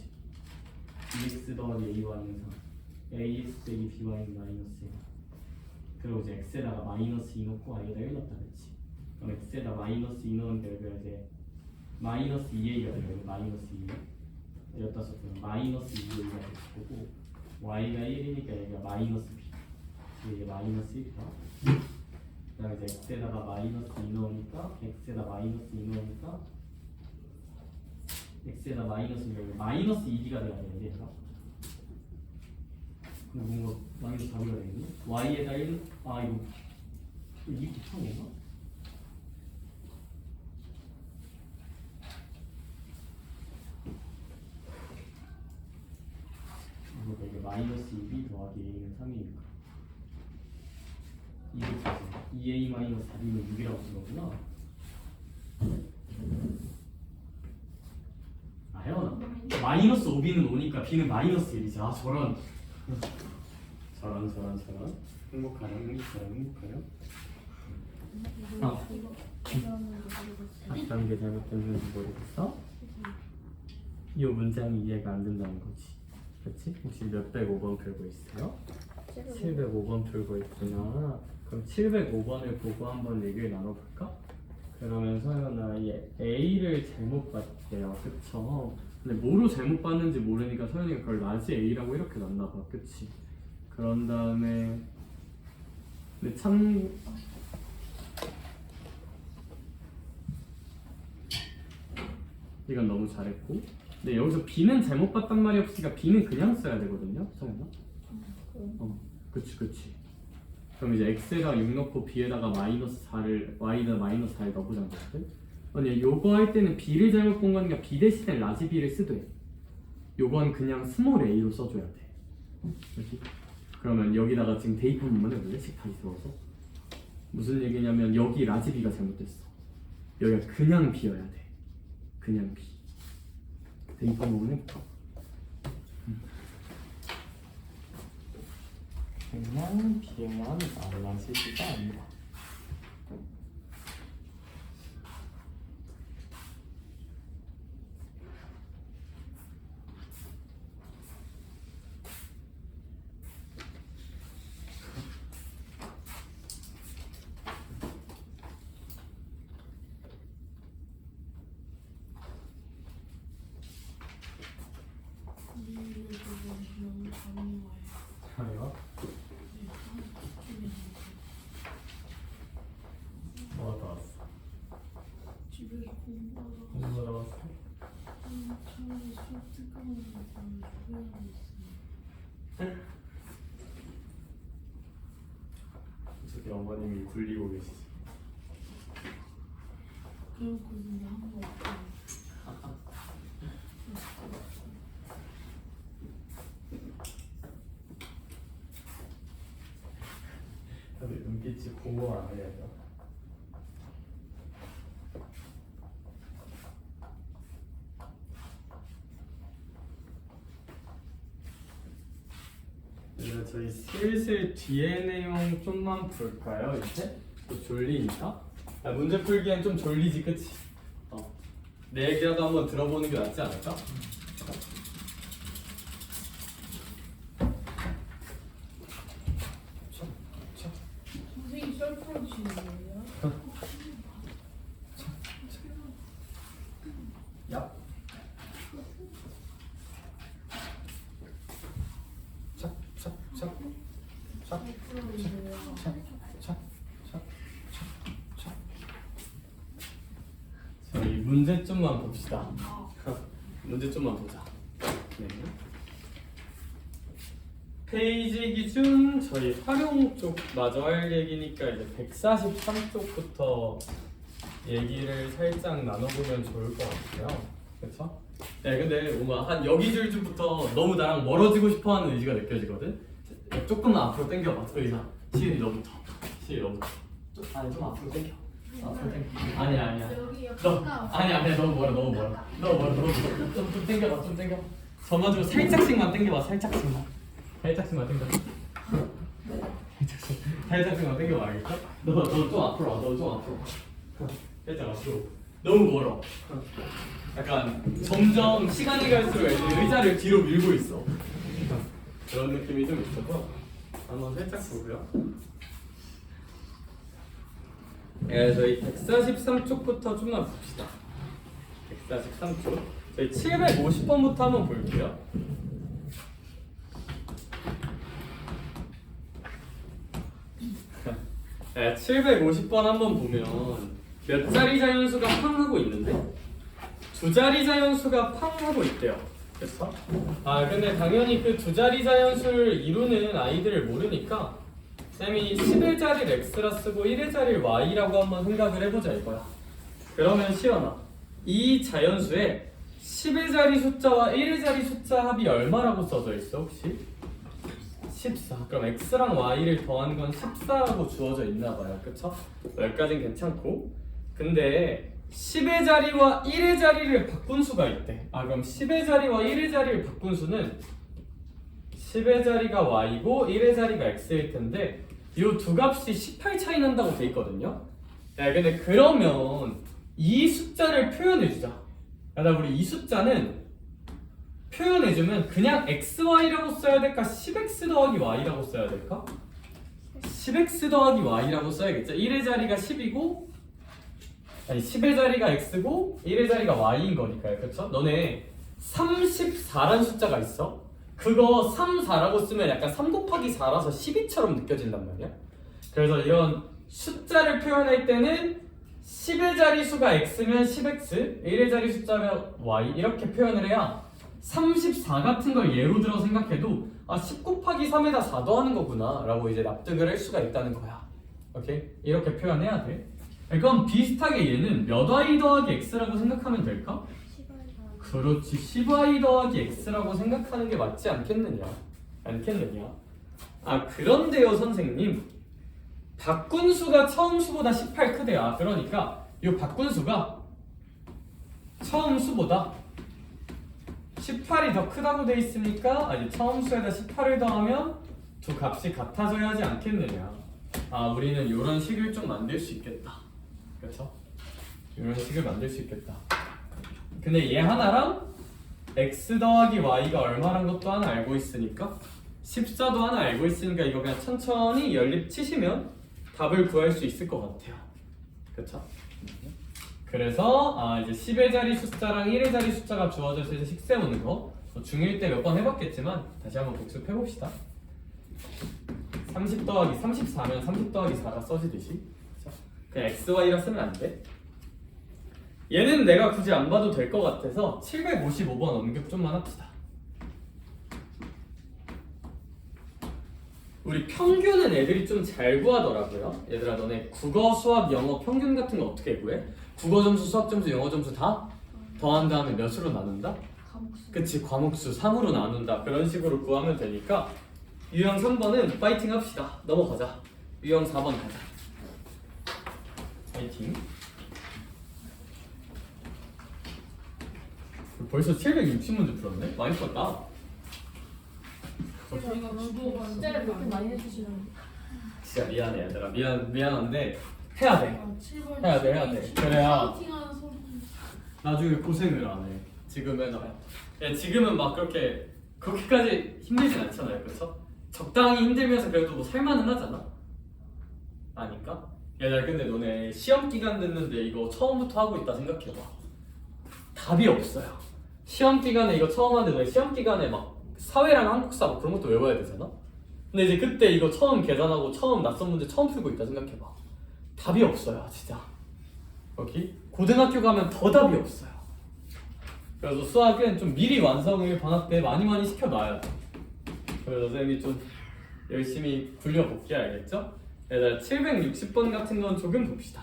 Bx 더하기 Ay는 3 Ax 빼기 By는 마이너스 1 그리고 이제 X에다가 마이너스 2 넣고 Y에다 1 넣었다, 그렇지? 그럼 X에다 마이너스 2 넣은 결과 이제 마이너스 2A가 되면 마이너스 2 여기다 썼으면 마이너스 2A가 될 거고 Y가 1이니까 여기가 마이너스 B 이게 마이너스 1이다. 그 다음에 이제 X에다가 마이너스 2 넣으니까 X에다 마이너스 2 넣으니까 X에다 마이너스 2 마이너스 2B가 돼야 되는데 얘가 근데 뭔가 마이너스 4B가 되겠네. Y에다 1 이거 이게 이상한가? 이게 마이너스 2b 더하기 a는 3이니까 2a 마이너스 4b는 6이라고 쓴 거구나. 혜원아 마이너스 5b는 5니까 b는 마이너스 1이지. 저런 행복하렴. 어떤 게 잘못됐는지 모르겠어? 이 문장이 이해가 안 된다는 거지. 그렇지? 혹시 몇백 5번 풀고 있어요? 705번 풀고 있구나. 그럼 705번을 보고 한번 얘기를 나눠볼까? 그러면 서연아, A를 잘못 봤대요, 그쵸? 근데 뭐로 잘못 봤는지 모르니까 서연이가 그걸 라지 A라고 이렇게 놨나봐, 그치? 그런 다음에 근데 참 이건 너무 잘했고 근데 여기서 B는 잘못 봤단 말이 없으니까 B는 그냥 써야 되거든요, 서연아? 그치. 그럼 이제 X에다가 6 넣고 B에다가 마이너스 4를 Y에다 마이너스 4를 넣어보자는 거거든? 아니 요거 할 때는 B를 잘못 본 거니까 B 대신에 라지 B를 쓰되 요건 그냥 스몰 A로 써줘야 돼. 그렇지? 그러면 여기다가 지금 대입 한 번만 해볼래? 식탁이 세워서 무슨 얘기냐면 여기 라지 B가 잘못됐어. 여기가 그냥 B여야 돼. 그냥 B. 대입 한 번만 해볼까? 그냥 비행만 달라지지가 않는다. 아니요. 뭐 하다 왔어?
집에서 공부하다가
공부하러 왔어?
차라리 수업 특강을 가면 후회하고 있어요.
저기 어머님이 굴리고 계시지.
그렇거든요. 한번 없어요.
다들 눈빛이 공부 안 해야죠. 이제 저희 슬슬 뒤에 내용 좀만 볼까요? 이제 또 졸리니까. 문제 풀기엔 좀 졸리지, 그치? 내 얘기라도 한번 들어보는 게 낫지 않을까?
선생님 썰풀어 주시는 거예요?
야. 착, 착, 착, 착,
썰풀어 주세요.
착, 착, 착, 착. 저희 문제점만 봅시다. 문제점만 보자. 네. 페이지 기준 저희 활용 쪽 마저 할 얘기니까 이제 143쪽부터 얘기를 살짝 나눠보면 좋을 것 같아요. 그렇죠? 네, 근데 뭔가 한 여기 줄부터 너무 나랑 멀어지고 싶어하는 의지가 느껴지거든. 조금만 앞으로 당겨봐. 의사. 시은이 너부터. 시은이 너부터. 아니 좀 앞으로 당겨. 앞으로 당겨. 아니야.
여기요.
너
가까워.
아니야 너무 멀어. 너무 멀어. 좀 당겨봐. 좀 당겨. 전반적으로 살짝씩만 당겨봐. 살짝씩만 당겨. 살짝씩만 당겨봐. 알겠어? 너 좀 앞으로 와. 너 좀 앞으로 와. 살짝 앞으로. 너무 멀어. 약간 점점 시간이 갈수록 애들이 의자를 뒤로 밀고 있어. 그런 느낌이 좀 있어서 한번 살짝 보고요. 네, 저희 143쪽부터 좀만 봅시다. 143쪽. 저희 750번부터 한번 볼게요. 네, 750번 한번 보면 몇 자리 자연수가 팡하고 있는데 두 자리 자연수가 팡하고 있대요. 그래서 근데 당연히 그 두 자리 자연수를 이루는 아이들을 모르니까 쌤이 10의 자리를 x라 쓰고 1의 자리를 y라고 한번 생각을 해보자 이거야. 그러면 시연아, 이 자연수에 10의 자리 숫자와 1의 자리 숫자 합이 얼마라고 써져 있어 혹시? 14. 그럼 x랑 y를 더한 건 14라고 주어져 있나 봐요. 그쵸? 여기까지는 괜찮고. 근데 10의 자리와 1의 자리를 바꾼 수가 있대. 그럼 10의 자리와 1의 자리를 바꾼 수는 10의 자리가 y고 1의 자리가 x일 텐데 이 두 값이 18 차이 난다고 돼 있거든요. 야, 근데 그러면 이 숫자를 표현해주자. 나 우리 이 숫자는 표현해주면 그냥 xy라고 써야 될까? 10x 더하기 y라고 써야 될까? 10x 더하기 y라고 써야겠죠. 1의 자리가 10이고 아니 10의 자리가 x고 1의 자리가 y인 거니까요. 그쵸? 너네 34란 숫자가 있어. 그거 3, 4라고 쓰면 약간 3 곱하기 4라서 12처럼 느껴진단 말이야. 그래서 이런 숫자를 표현할 때는 10의 자리 수가 x면 10x, 1의 자리 숫자면 y 이렇게 표현을 해야 34 같은 걸 예로 들어 생각해도 10 곱하기 3에다 4 더하는 거구나 라고 이제 납득을 할 수가 있다는 거야. 오케이? 이렇게 표현해야 돼. 그럼 비슷하게 얘는 몇 y 더하기 x라고 생각하면 될까? 그렇지, 10y 더하기 x라고 생각하는 게 맞지 않겠느냐? 그런데요 선생님, 바꾼 수가 처음 수보다 18 크대요. 그러니까 이 바꾼 수가 처음 수보다 18이 더 크다고 돼 있으니까 처음 수에다 18을 더하면 두 값이 같아져야 하지 않겠느냐. 아, 우리는 이런 식을 좀 만들 수 있겠다. 그렇죠? 이런 식을 만들 수 있겠다. 근데 얘 하나랑 x 더하기 y가 얼마란 것도 하나 알고 있으니까 14도 하나 알고 있으니까 이거 그냥 천천히 연립 치시면 답을 구할 수 있을 것 같아요. 그렇죠? 그래서 이제 10의 자리 숫자랑 1의 자리 숫자가 주어져서 이제 식 세우는 거 중1 때 몇 번 해봤겠지만 다시 한번 복습해봅시다. 30 더하기 34면 30 더하기 4가 써지듯이 그냥 xy라 쓰면 안 돼. 얘는 내가 굳이 안 봐도 될 것 같아서 755번 언급 좀만 합시다. 우리 평균은 애들이 좀 잘 구하더라고요. 얘들아, 너네 국어, 수학, 영어 평균 같은 거 어떻게 구해? 국어 점수, 수학 점수, 영어 점수 다 더한 다음에 몇으로 나눈다?
과목수.
그치, 과목수 3으로 나눈다. 그런 식으로 구하면 되니까 유형 3번은 파이팅 합시다. 넘어가자. 유형 4번 가자. 파이팅. 벌써 760문제 풀었네? 많이 풀었다.
저희가 주로
숫자를 그렇게 많이 해주시는
진짜 미안해 얘들아. 미안한데 해야 돼.
7번
해야 돼. 그래야
파이팅하는 소리.
나중에 고생을 안 해. 지금 해놔야. 지금은 막 그렇게까지 힘들진 않잖아요, 그렇죠? 적당히 힘들면서 그래도 뭐 살만은 하잖아. 아니까? 얘들아, 근데 너네 시험 기간 됐는데 이거 처음부터 하고 있다 생각해봐. 답이 없어요. 시험 기간에 이거 처음 하는데 너네 시험 기간에 막 사회랑 한국사 뭐 그런 것도 외워야 되잖아. 근데 이제 그때 이거 처음 계산하고 처음 낯선 문제 처음 풀고 있다 생각해봐. 답이 없어요, 진짜. 여기 고등학교 가면 더 답이 없어요. 그래서 수학은 좀 미리 완성을 방학 때 많이 시켜놔야 돼. 그래서 선생님이 좀 열심히 굴려볼게, 알겠죠? 얘들아, 760번 같은 건 조금 봅시다.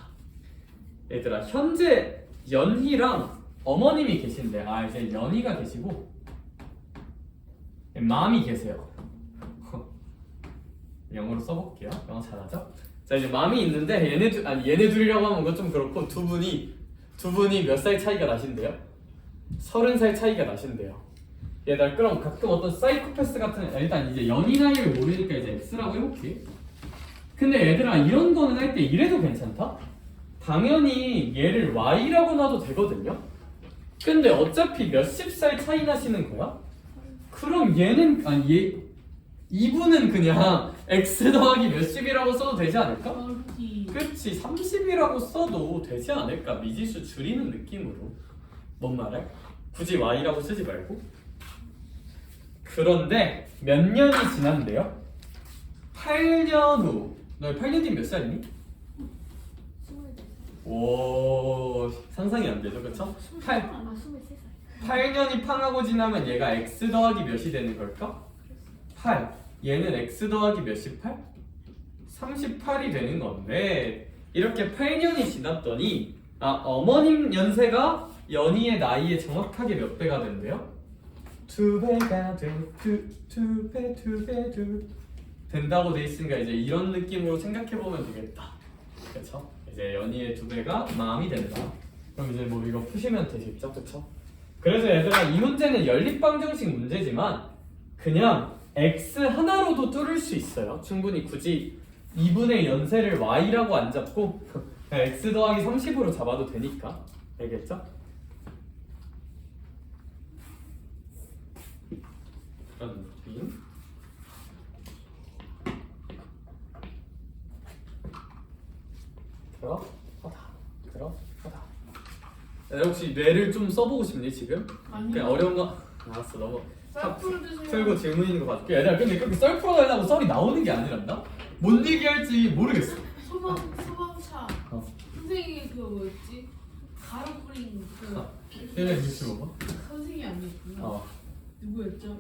얘들아, 현재 연희랑 어머님이 계신데, 이제 연희가 계시고 맘이 계세요. 영어로 써볼게요. 영어 잘하죠? 자, 이제 맘이 있는데 얘네 둘이라고 하면 그건 좀 그렇고 두 분이 몇 살 차이가 나신대요? 30살 차이가 나신대요. 얘들 그럼 가끔 어떤 사이코패스 같은 일단 이제 연희 나이를 모르니까 이제 X라고 해볼게. 근데 얘들아, 이런 거는 할 때 이래도 괜찮다? 당연히 얘를 Y라고 놔도 되거든요? 근데 어차피 몇십 살 차이 나시는 거야? 그럼 얘는 이분은 그냥 x 더하기 몇십이라고 써도 되지 않을까?
마루티.
그렇지, 30이라고 써도 되지 않을까? 미지수 줄이는 느낌으로. 뭔 말해? 굳이 y라고 쓰지 말고. 그런데 몇 년이 지난대요? 8년 후. 너 8년 뒤면 몇 살이니?
24살.
오, 상상이 안 되죠, 그쵸?
23살.
8년이 팡하고 지나면 얘가 x 더하기 몇이 되는 걸까? 8. 얘는 x 더하기 몇이 8? 38이 되는 건데 이렇게 8년이 지났더니 어머님 연세가 연희의 나이에 정확하게 몇 배가 된대요? 2배가 돼. 2배 된다고 돼 있으니까 이제 이런 느낌으로 생각해보면 되겠다. 그쵸? 이제 연희의 2배가 마음이 된다. 그럼 이제 뭐 이거 푸시면 되겠죠? 그쵸? 그래서 얘들아, 이 문제는 연립방정식 문제지만 그냥 x 하나로도 뚫을 수 있어요. 충분히 굳이 2분의 연세를 y라고 안 잡고 그냥 x 더하기 30으로 잡아도 되니까. 알겠죠? 그런 느낌. 그렇다. 혹시 뇌를 좀 써보고 싶니 지금?
아니요.
그냥 어려운 거 알았어. 너무
썰풀 주세요.
풀고 질문 있는 거 봐줄게. 얘들아, 근데 그렇게 썰 풀어가려고 썰이 나오는 게 아니란다? 뭔 얘기할지 모르겠어.
소방차. 선생님이 그 뭐였지? 가루 뿌린 그
765번?
선생님이 아니었구나. 누구였죠?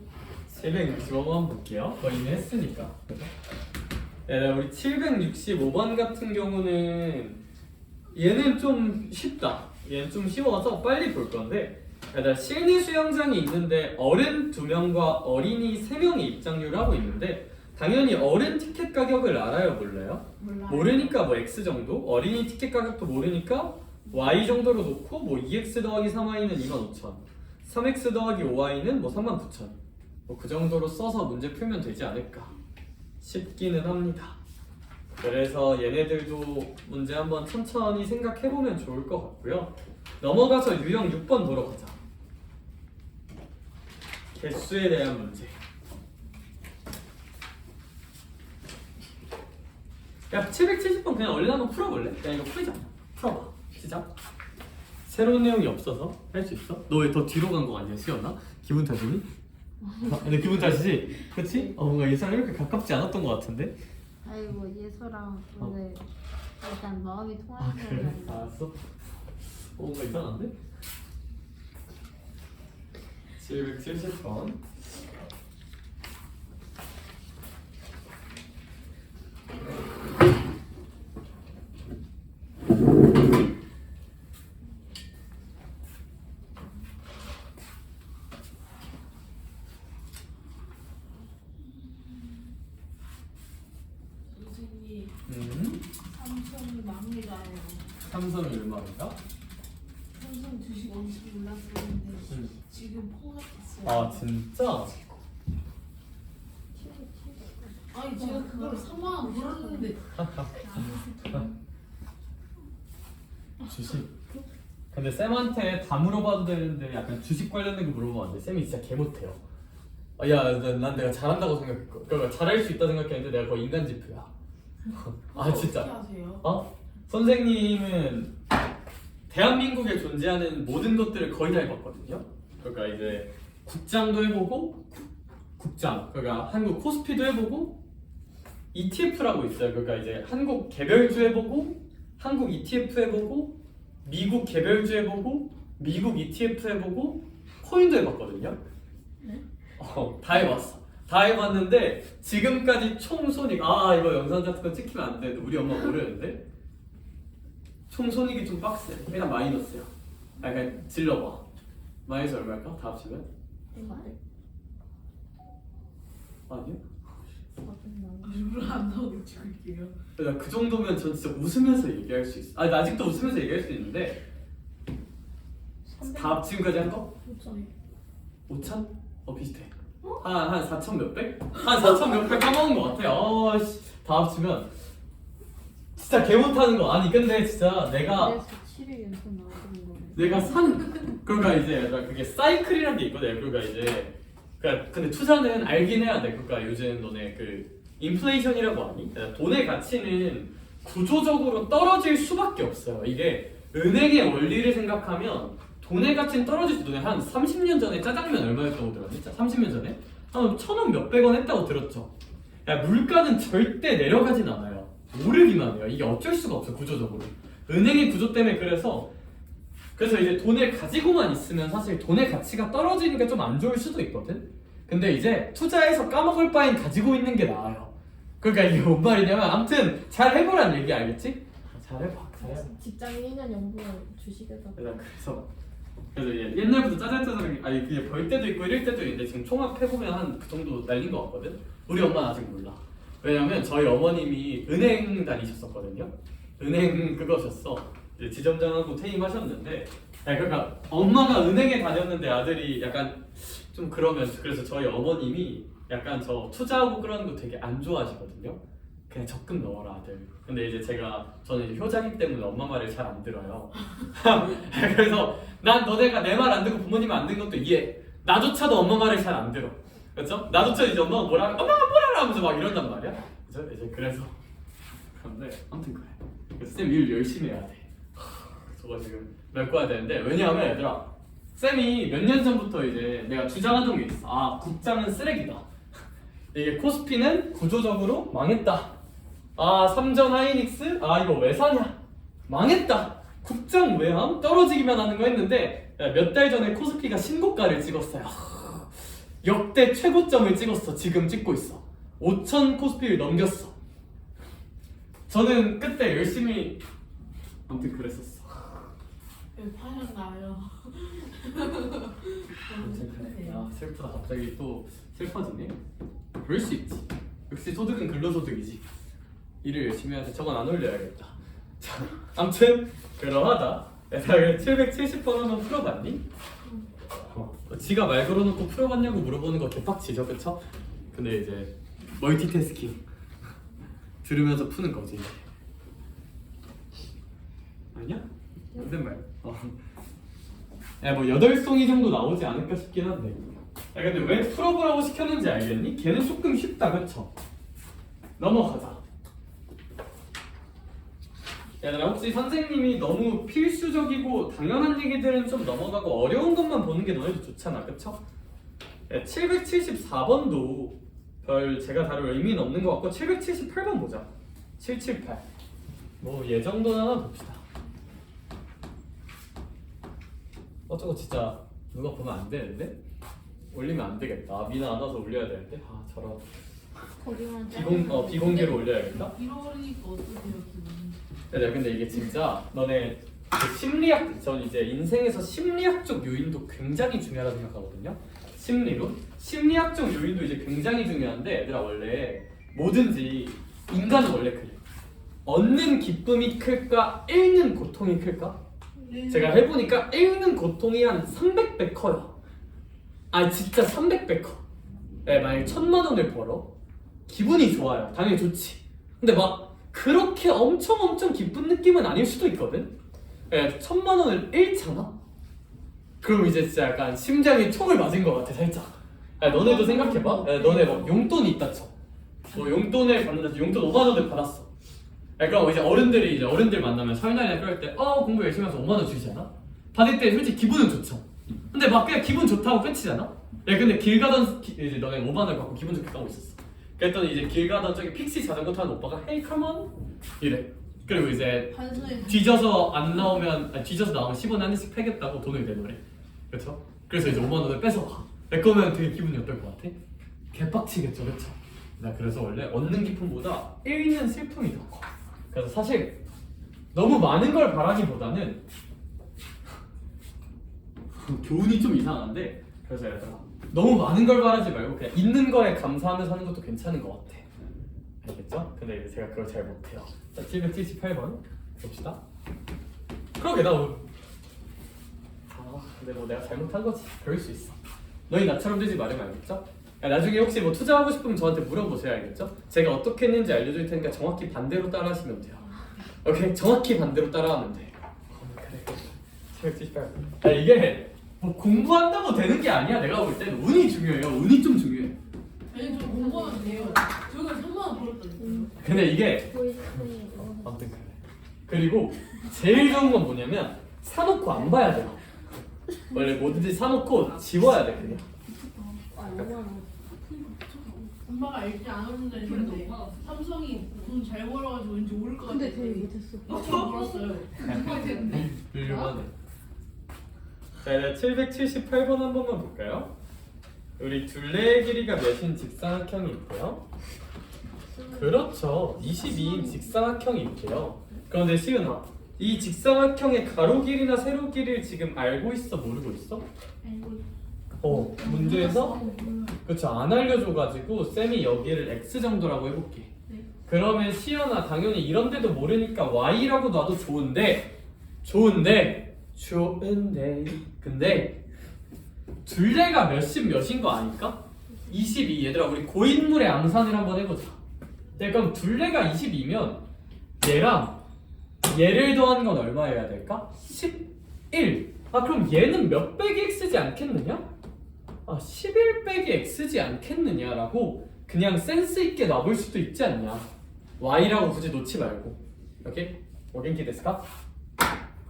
765번 한번 볼게요. 거 이미 했으니까. 그죠? 얘들아, 우리 765번 같은 경우는 얘는 좀 쉽다. 얘는 좀 쉬워서 빨리 볼 건데, 얘들아, 실내 수영장이 있는데 어른 2명과 어린이 3명이 입장료를 하고 있는데 당연히 어른 티켓 가격을 알아요, 몰라요?
몰라요.
모르니까 뭐 X 정도? 어린이 티켓 가격도 모르니까 Y 정도로 놓고 뭐 2X 더하기 3Y는 25,000, 3X 더하기 5Y는 뭐 39,000, 뭐 그 정도로 써서 문제 풀면 되지 않을까. 쉽기는 합니다. 그래서 얘네들도 문제 한번 천천히 생각해보면 좋을 것 같고요. 넘어가서 유형 6번 보러 가자. 개수에 대한 문제. 야 770번 그냥 얼른 한번 풀어볼래? 야 이거 풀자. 풀어봐. 시작. 새로운 내용이 없어서 할 수 있어? 너 왜 더 뒤로 간 거 아니야? 시연아? 기분 탓이니? 근데 기분 탓이지? 그치? 뭔가 예상이 이렇게 가깝지 않았던 것 같은데?
아이고 예서랑 오늘 일단 마음이
아
통하는
그래?
사람이 아니야.
알았어. 뭔가 이상한데? 770번.
선생님 삼성 망해가요.
삼성이 얼마인가?
삼성 주식 엄청 올랐었는데 지금 폭락했어요.
아 진짜?
아니 제가 그걸 3만 원 물었는데
주식. 근데 쌤한테 다 물어봐도 되는데 약간 주식 관련된 거 물어보면 안 돼. 쌤이 진짜 개 못해요. 난 내가 잘한다고 생각했고, 그러니까 잘할 수 있다 생각했는데 내가 거의 인간 지표야. 아 진짜.
어떻게 하세요?
선생님은 대한민국에 존재하는 모든 것들을 거의 다 해봤거든요. 그러니까 이제 국장도 해보고, 국장, 그러니까 한국 코스피도 해보고, ETF라고 있어요. 그러니까 이제 한국 개별주 해보고, 한국 ETF 해보고, 미국 개별주 해보고, 미국 ETF 해보고, 코인도 해봤거든요. 다 해봤어. 다 해봤는데 지금까지 총 손익, 이거 영상 같은 거 찍히면 안 돼. 우리 엄마 모르는데. 총 손익이 좀 빡세. 일단 마이너스야. 그냥 질러봐. 마이너스 얼마일까? 다 합치면? 아니요?
물을 안 나오게 찍을게요.
그 정도면 전 진짜 웃으면서 얘기할 수 있어. 나 아직도 웃으면서 얘기할 수 있는데 다 지금까지 한 거? 5천? 비슷해. 한 4천 몇백? 한 4천 몇백 까먹은 것 같아. 다 합치면 진짜 개 못하는 거. 아니 근데 진짜 내가
그래서 7일 연속 나오는 거네.
내가 그러니까 이제 그게 사이클이라는 게 있거든. 그러니까 이제 근데 투자는 알긴 해야 돼. 그러니까 요즘 너네 그 인플레이션이라고 하니? 그러니까 돈의 가치는 구조적으로 떨어질 수밖에 없어요. 이게 은행의 원리를 생각하면 돈의 가치는 떨어질 수. 너네 한 30년 전에 짜장면 얼마였다고 들었니? 30년 전에? 한 1,000원 몇백 원 했다고 들었죠. 야 물가는 절대 내려가진 않아요. 오르기만 해요. 이게 어쩔 수가 없어 구조적으로. 은행의 구조 때문에 그래서 이제 돈을 가지고만 있으면 사실 돈의 가치가 떨어지니까 좀 안 좋을 수도 있거든. 근데 이제 투자해서 까먹을 바엔 가지고 있는 게 나아요. 그러니까 이게 뭔 말이냐면 아무튼 잘 해보란 얘기 알겠지? 잘 해봐.
직장인 1년 연봉 주식에다.
그래서 옛날부터 짜잘짜잘하게 그게 벌 때도 있고 이럴 때도 있는데 지금 총합해보면 한 그 정도 날린 것 같거든? 우리 엄마는 아직 몰라. 왜냐면 저희 어머님이 은행 다니셨었거든요. 은행 그거셨어. 이제 지점장하고 퇴임하셨는데 그러니까 엄마가 은행에 다녔는데 아들이 약간 좀 그러면 그래서 저희 어머님이 약간 저 투자하고 그러는 거 되게 안 좋아하시거든요. 그냥 적금 넣어라 아들. 근데 이제 저는 이제 효자기 때문에 엄마 말을 잘 안 들어요. 그래서 난 너네가 내 말 안 듣고 부모님 안 듣는 것도 이해. 나조차도 엄마 말을 잘 안 들어. 그렇죠? 나조차 이제 엄마가 뭐라 하면서 막 이런단 말이야. 그죠? 이제 그래서 그런데 아무튼 그래. 그래서 쌤 일 열심히 해야 돼. 저거 지금 메꿔야 되는데 왜냐하면 얘들아 쌤이 몇 년 전부터 이제 내가 주장하던 게 있어. 국장은 쓰레기다. 이게 코스피는 구조적으로 망했다. 삼전 하이닉스? 이거 왜 사냐? 망했다. 국장 외함? 떨어지기만 하는 거 했는데 몇 달 전에 코스피가 신고가를 찍었어요. 역대 최고점을 찍었어. 지금 찍고 있어. 5천 코스피를 넘겼어. 저는 그때 열심히 아무튼 그랬었어.
파년 나요.
슬프다. 갑자기 또 슬퍼지네. 그럴 수 있지. 역시 소득은 근로소득이지. 일을 열심히 해야지. 저건 안 올려야겠다. 자, 아무튼 그러하다. 내가 770번 한번 풀어봤니? 지가 말 걸어놓고 풀어봤냐고 물어보는 거 개빡치죠, 그쵸? 근데 이제 멀티태스킹 들으면서 푸는 거지. 아니야? 존댓말. 야, 뭐 8송이 정도 나오지 않을까 싶긴 한데. 야, 근데 왜 풀어보라고 시켰는지 알겠니? 걔는 조금 쉽다, 그쵸? 넘어가자. 얘들아, 혹시 선생님이 너무 필수적이고 당연한 얘기들은 좀 넘어가고 어려운 것만 보는 게 너네도 좋잖아, 그쵸? 774번도 별 제가 다룰 의미는 없는 것 같고 778번 보자. 778. 뭐 예정도는 하나 봅시다. 저거 진짜 누가 보면 안 되는데? 올리면 안 되겠다. 미나 안 와서 올려야 되는데? 아, 저런.
거기만
비공개로 올려야겠다.
이러니까 어떠세요 기분이?
야, 근데 이게 진짜 너네 그 심리학, 전 이제 인생에서 심리학적 요인도 굉장히 중요하다고 생각하거든요. 심리론? 심리학적 요인도 이제 굉장히 중요한데 얘들아, 원래 뭐든지 인간은 원래 그래. 얻는 기쁨이 클까? 잃는 고통이 클까? 제가 해보니까 잃는 고통이 한 300배 커요. 아, 진짜 300배 커. 만약에 1000만 원을 벌어 기분이 좋아요. 당연히 좋지. 근데 막 그렇게 엄청 기쁜 느낌은 아닐 수도 있거든. 1000만 원을 잃잖아? 그럼 이제 진짜 약간 심장에 총을 맞은 것 같아, 살짝. 너네도 생각해봐. 너네 막 용돈이 있다 쳐. 뭐 용돈을 받는다, 용돈 5만 원을 받았어. 그럼 이제 어른들 만나면 설날이나 그럴 때 공부 열심히 해서 5만 원 주시잖아? 받을 때 솔직히 기분은 좋죠. 근데 막 그냥 기분 좋다고 끝이잖아? 근데 길 가던 이제 너네 5만 원 받고 기분 좋게 가고 있었어. 그랬더니 이제 길 가던 저기 픽시 자전거 타는 오빠가 Hey come on 이래. 그리고 이제
반성해.
뒤져서 나오면 10원에 한 대씩 패겠다고 돈을 내놓으래. 그렇죠? 그래서 이제 5만 원을 뺏어가. 내 거면 되게 기분이 어떨 것 같아? 개빡치겠죠, 그렇죠? 나 그래서 원래 얻는 기쁨보다 잃는 슬픔이 더 커. 그래서 사실 너무 많은 걸 바라기보다는 교훈이 좀 이상한데, 그래서 얘들아, 너무 많은 걸 바라지 말고 그냥 있는 거에 감사하며 사는 것도 괜찮은 것 같아. 알겠죠? 근데 이제 제가 그걸 잘 못해요. 자, 778번 봅시다. 그러게 근데 뭐 내가 잘못한 거지. 그럴 수 있어. 너희 나처럼 되지 말으면 알겠죠? 나중에 혹시 뭐 투자하고 싶으면 저한테 물어보세요, 알겠죠? 제가 어떻게 했는지 알려줄 테니까 정확히 반대로 따라하시면 돼요. 오케이? 정확히 반대로 따라하면 돼. 그래. 778. 이게 뭐 공부한다고 되는 게 아니야. 내가 볼 때는 운이 중요해요. 운이 좀 중요해.
아니 저 공부하면 돼요. 저희가 3만 원 벌었다니까요.
근데 이게 아무튼 그래. 그리고 제일 좋은 건 뭐냐면 사놓고 안 봐야 돼요. 원래 뭐든지 사놓고 지워야 돼, 그냥.
엄마가 알지 않았는데 했는데 삼성이 돈 잘 벌어가지고 왠지 오를 것 같아.
근데 되게 못했어.
저 벌었어요.
훌륭하네. 자, 778번 한 번만 볼까요? 우리 둘레의 길이가 몇인 직사각형이 있고요. 그렇죠. 22인 직사각형이 있대요. 그런데 시은아, 이 직사각형의 가로 길이나 세로 길이를 지금 알고 있어, 모르고 있어? 문제에서? 그쵸, 안 알려줘가지고 쌤이 여기를 x 정도라고 해볼게.
네.
그러면 시연아, 당연히 이런데도 모르니까 y라고 놔도 좋은데 근데 둘레가 몇인 거 아닐까? 22. 얘들아, 우리 고인물의 앙산을 한번 해보자. 그럼 둘레가 22면 얘를 더하는 건 얼마여야 될까? 11. 그럼 얘는 몇 빼기 x지 않겠느냐? 11 빼기 x지 않겠느냐라고 그냥 센스 있게 놔볼 수도 있지 않냐. y라고 굳이 놓지 말고. 오케이? 오겐키 데스까?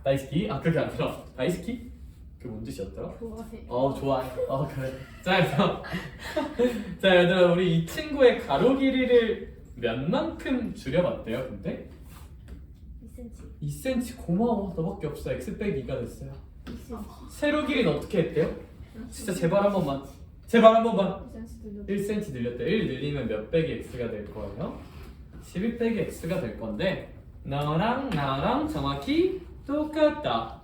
다이스키? 그게 아니라 다이스키? 그게 뭔 뜻이었더라?
좋아해.
좋아해. 그래. 자, 자, 얘들아, 우리 이 친구의 가로 길이를 몇만큼 줄여봤대요, 근데?
2cm.
2cm. 고마워. 너밖에 없어. x 빼기 2가 됐어요.
2cm.
세로 길이는 어떻게 했대요? 진짜 제발 한 번만. 1cm
2cm
늘렸대. 1 늘리면 몇 빼기 x가 될 거예요? 12 빼기 x가 될 건데 나랑 정확히 똑같다.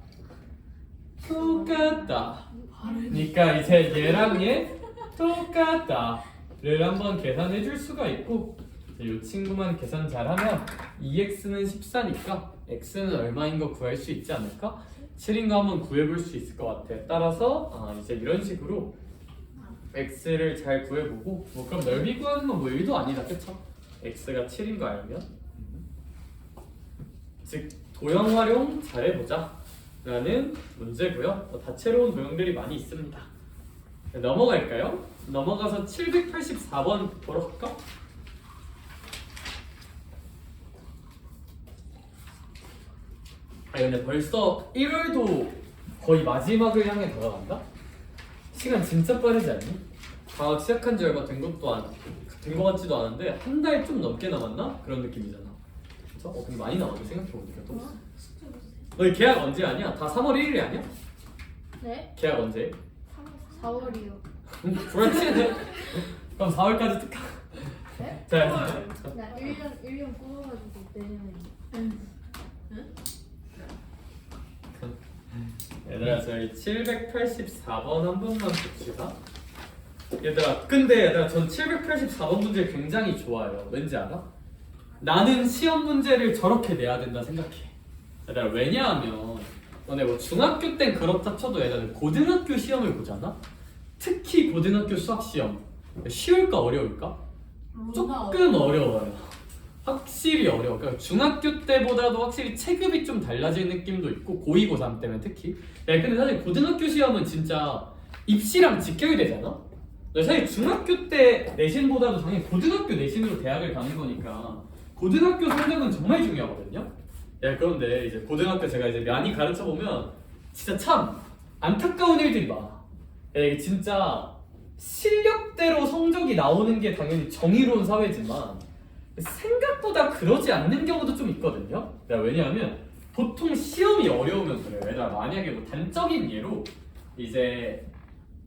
그러니까 이제 얘랑 얘 똑같다를 한번 계산해 줄 수가 있고, 이 친구만 계산 잘하면 2x는 14니까 x는 얼마인 거 구할 수 있지 않을까? 7인 거 한번 구해볼 수 있을 것 같아. 따라서 이제 이런 식으로 x를 잘 구해보고, 그럼 넓이 구하는 건 뭐 일도 아니다, 그쵸? x가 7인 거 알면 즉 도형 활용 잘해보자 라는 문제고요. 다채로운 도형들이 많이 있습니다. 네, 넘어갈까요? 넘어가서 784번 보러 갈까? 근데 벌써 1월도 거의 마지막을 향해 다가간다? 시간 진짜 빠르지 않니? 방학 시작한 지 얼마 된 거 같지도 않은데 한 달 좀 넘게 남았나? 그런 느낌이잖아. 그쵸? 근데 많이 남았네 생각해보니까 또. 너희 계약 언제 하냐? 다 3월 1일이 아니야?
네?
계약 언제?
4월이요.
그렇지. 그럼 4월까지 뜯까.
네?
자,
나 1년 뽑아가지고 내년에.
얘들아 저희 784번 한 번만 봅시다. 근데 전 784번 문제 굉장히 좋아요. 왠지 알아? 나는 시험 문제를 저렇게 내야 된다 생각해. 얘들아 왜냐하면 너네 뭐 중학교 땐 그렇다 쳐도 얘들아 고등학교 시험을 보잖아? 특히 고등학교 수학 시험 쉬울까 어려울까? 조금 어려워요. 확실히 어려워. 그러니까 중학교 때보다도 확실히 체급이 좀 달라질 느낌도 있고 고2, 고3 때면 특히. 야, 근데 사실 고등학교 시험은 진짜 입시랑 직결이 되잖아. 사실 중학교 때 내신보다도 당연히 고등학교 내신으로 대학을 가는 거니까 고등학교 성적은 정말 중요하거든요. 야, 그런데 이제 고등학교 제가 이제 많이 가르쳐 보면 진짜 참 안타까운 일들이 많아. 야, 이게 진짜 실력대로 성적이 나오는 게 당연히 정의로운 사회지만 생각보다 그러지 않는 경우도 좀 있거든요. 왜냐하면 보통 시험이 어려우면 그래요. 얘들아 만약에 뭐 단적인 예로 이제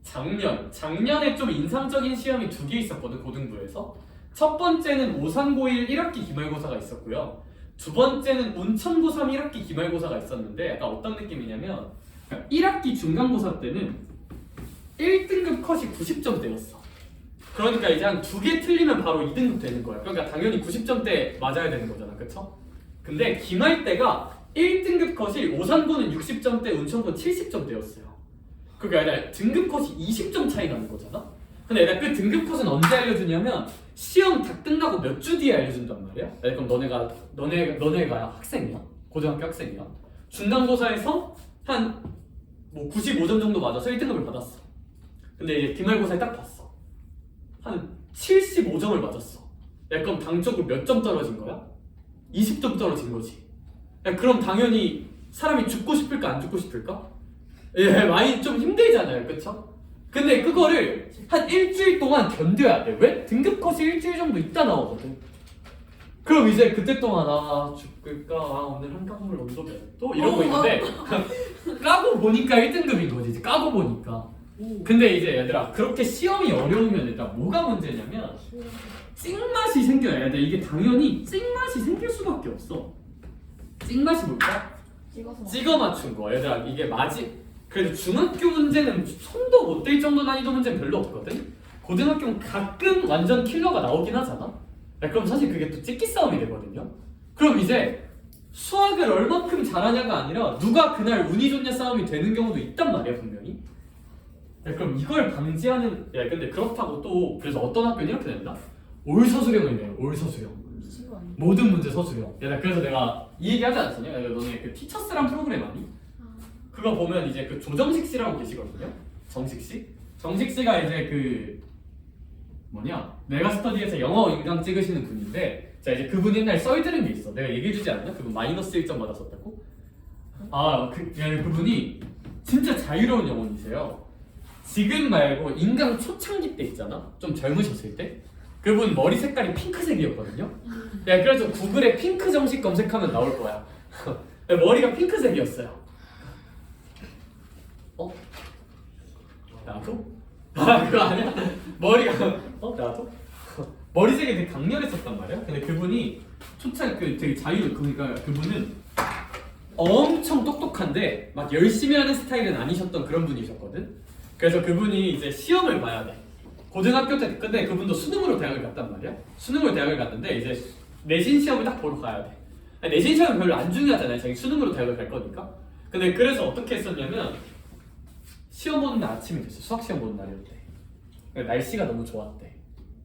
작년에 좀 인상적인 시험이 2개 있었거든 고등부에서. 첫 번째는 오산고1 1학기 기말고사가 있었고요. 두 번째는 운천고3 1학기 기말고사가 있었는데 약간 어떤 느낌이냐면 1학기 중간고사 때는 1등급 컷이 90점대였어. 그러니까 이제 한 2개 틀리면 바로 2등급 되는 거야. 그러니까 당연히 90점대 맞아야 되는 거잖아. 그쵸? 근데 기말 때가 1등급 컷이 오산고는 60점대, 운천고는 70점대였어요. 그러니까 얘들아 등급 컷이 20점 차이 나는 거잖아? 근데 얘들아 그 등급 컷은 언제 알려주냐면 시험 다 끝나고 몇 주 뒤에 알려준단 말이야. 그럼 너네가 학생이야? 고등학교 학생이야? 중간고사에서 한 뭐 95점 정도 맞아서 1등급을 받았어. 근데 이제 기말고사에 딱 봤어. 한 75점을 맞았어. 야, 그럼 당적으로 몇 점 떨어진 거야? 20점 떨어진 거지. 야, 그럼 당연히 사람이 죽고 싶을까 안 죽고 싶을까? 예, 많이 좀 힘들잖아요, 그쵸? 근데 그거를 한 일주일 동안 견뎌야 돼. 왜? 등급 컷이 일주일 정도 있다 나오거든. 그럼 이제 그때 동안 죽을까? 오늘 한강물 온도별 또 이러고 있는데 까고 보니까 1등급인 거지. 이제 까고 보니까. 근데 이제 얘들아 그렇게 시험이 어려우면 일단 뭐가 문제냐면 찍맛이 생겨야 돼. 이게 당연히 찍맛이 생길 수밖에 없어. 찍맛이 뭘까? 찍어 맞춘 거. 얘들아 이게 그래도 중학교 문제는 손도 못 댈 정도 난이도 문제는 별로 없거든. 고등학교는 가끔 완전 킬러가 나오긴 하잖아. 야, 그럼 사실 그게 또 찍기 싸움이 되거든요. 그럼 이제 수학을 얼마큼 잘하냐가 아니라 누가 그날 운이 좋냐 싸움이 되는 경우도 있단 말이야 분명히. 야, 그럼 이걸 방지하는. 야, 근데 그렇다고 또 그래서 어떤 학교는 이렇게 된다. 올 서술형을 내요. 올 서술형. 모든 문제 서술형. 야, 그래서 내가 이 얘기 하지 않았었냐? 야, 너네 그 티처스란 프로그램 아니? 그거 보면 이제 그 조정식 씨라고 계시거든요. 정식 씨. 정식 씨가 이제 그 메가스터디에서 영어 인강 찍으시는 분인데, 자 이제 그분이 옛날 썰 들은 게 있어. 내가 얘기해주지 않았나? 그분 마이너스 1점 받았었다고? 그분이 진짜 자유로운 영혼이세요. 지금 말고 인강 초창기 때 있잖아. 좀 젊으셨을 때. 그분 머리 색깔이 핑크색이었거든요. 야, 그래서 구글에 핑크 정식 검색하면 나올 거야. 머리가 핑크색이었어요. 나도? 그거 아니야? 머리가 나도? 머리색이 되게 강렬했었단 말이야. 근데 그분이 되게 그러니까 그분은 엄청 똑똑한데 막 열심히 하는 스타일은 아니셨던 그런 분이셨거든. 그래서 그분이 이제 시험을 봐야 돼. 고등학교 때. 근데 그분도 수능으로 대학을 갔단 말이야. 수능으로 대학을 갔는데 이제 내신 시험을 딱 보러 가야 돼. 내신 시험은 별로 안 중요하잖아요. 자기 수능으로 대학을 갈 거니까. 근데 그래서 어떻게 했었냐면 시험 보는 날 아침이 됐어. 수학 시험 보는 날이었대. 날씨가 너무 좋았대.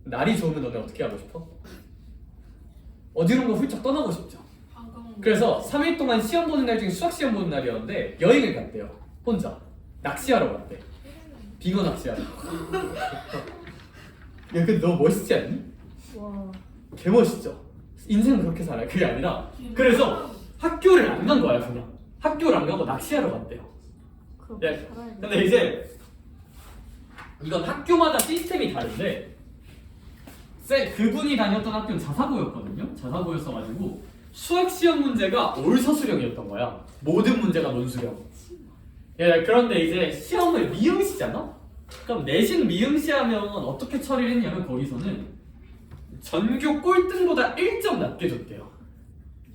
날이 좋으면 너네 어떻게 하고 싶어? 어디론가 훌쩍 떠나고 싶죠.
한강.
그래서 3일 동안 시험 보는 날 중에 수학 시험 보는 날이었는데 여행을 갔대요. 혼자 낚시하러 갔대. 빙어 낚시하러. 야 근데 너 멋있지 않니?
와.
개 멋있죠. 인생 그렇게 살아요. 그게 아니라 그래서 학교를 안 간 거야 그냥. 학교를 안 가고 낚시하러 갔대요.
그렇게
네.
살아야 돼.
근데 이제 이건 학교마다 시스템이 다른데 그분이 다녔던 학교는 자사고였거든요. 자사고였어가지고 수학 시험 문제가 올서술형이었던 거야. 모든 문제가 논술형. 예, 그런데 이제 시험을 미응시잖아? 그럼 내신 미응시 하면 어떻게 처리를 했냐면 거기서는 전교 꼴등보다 1점 낮게 줬대요.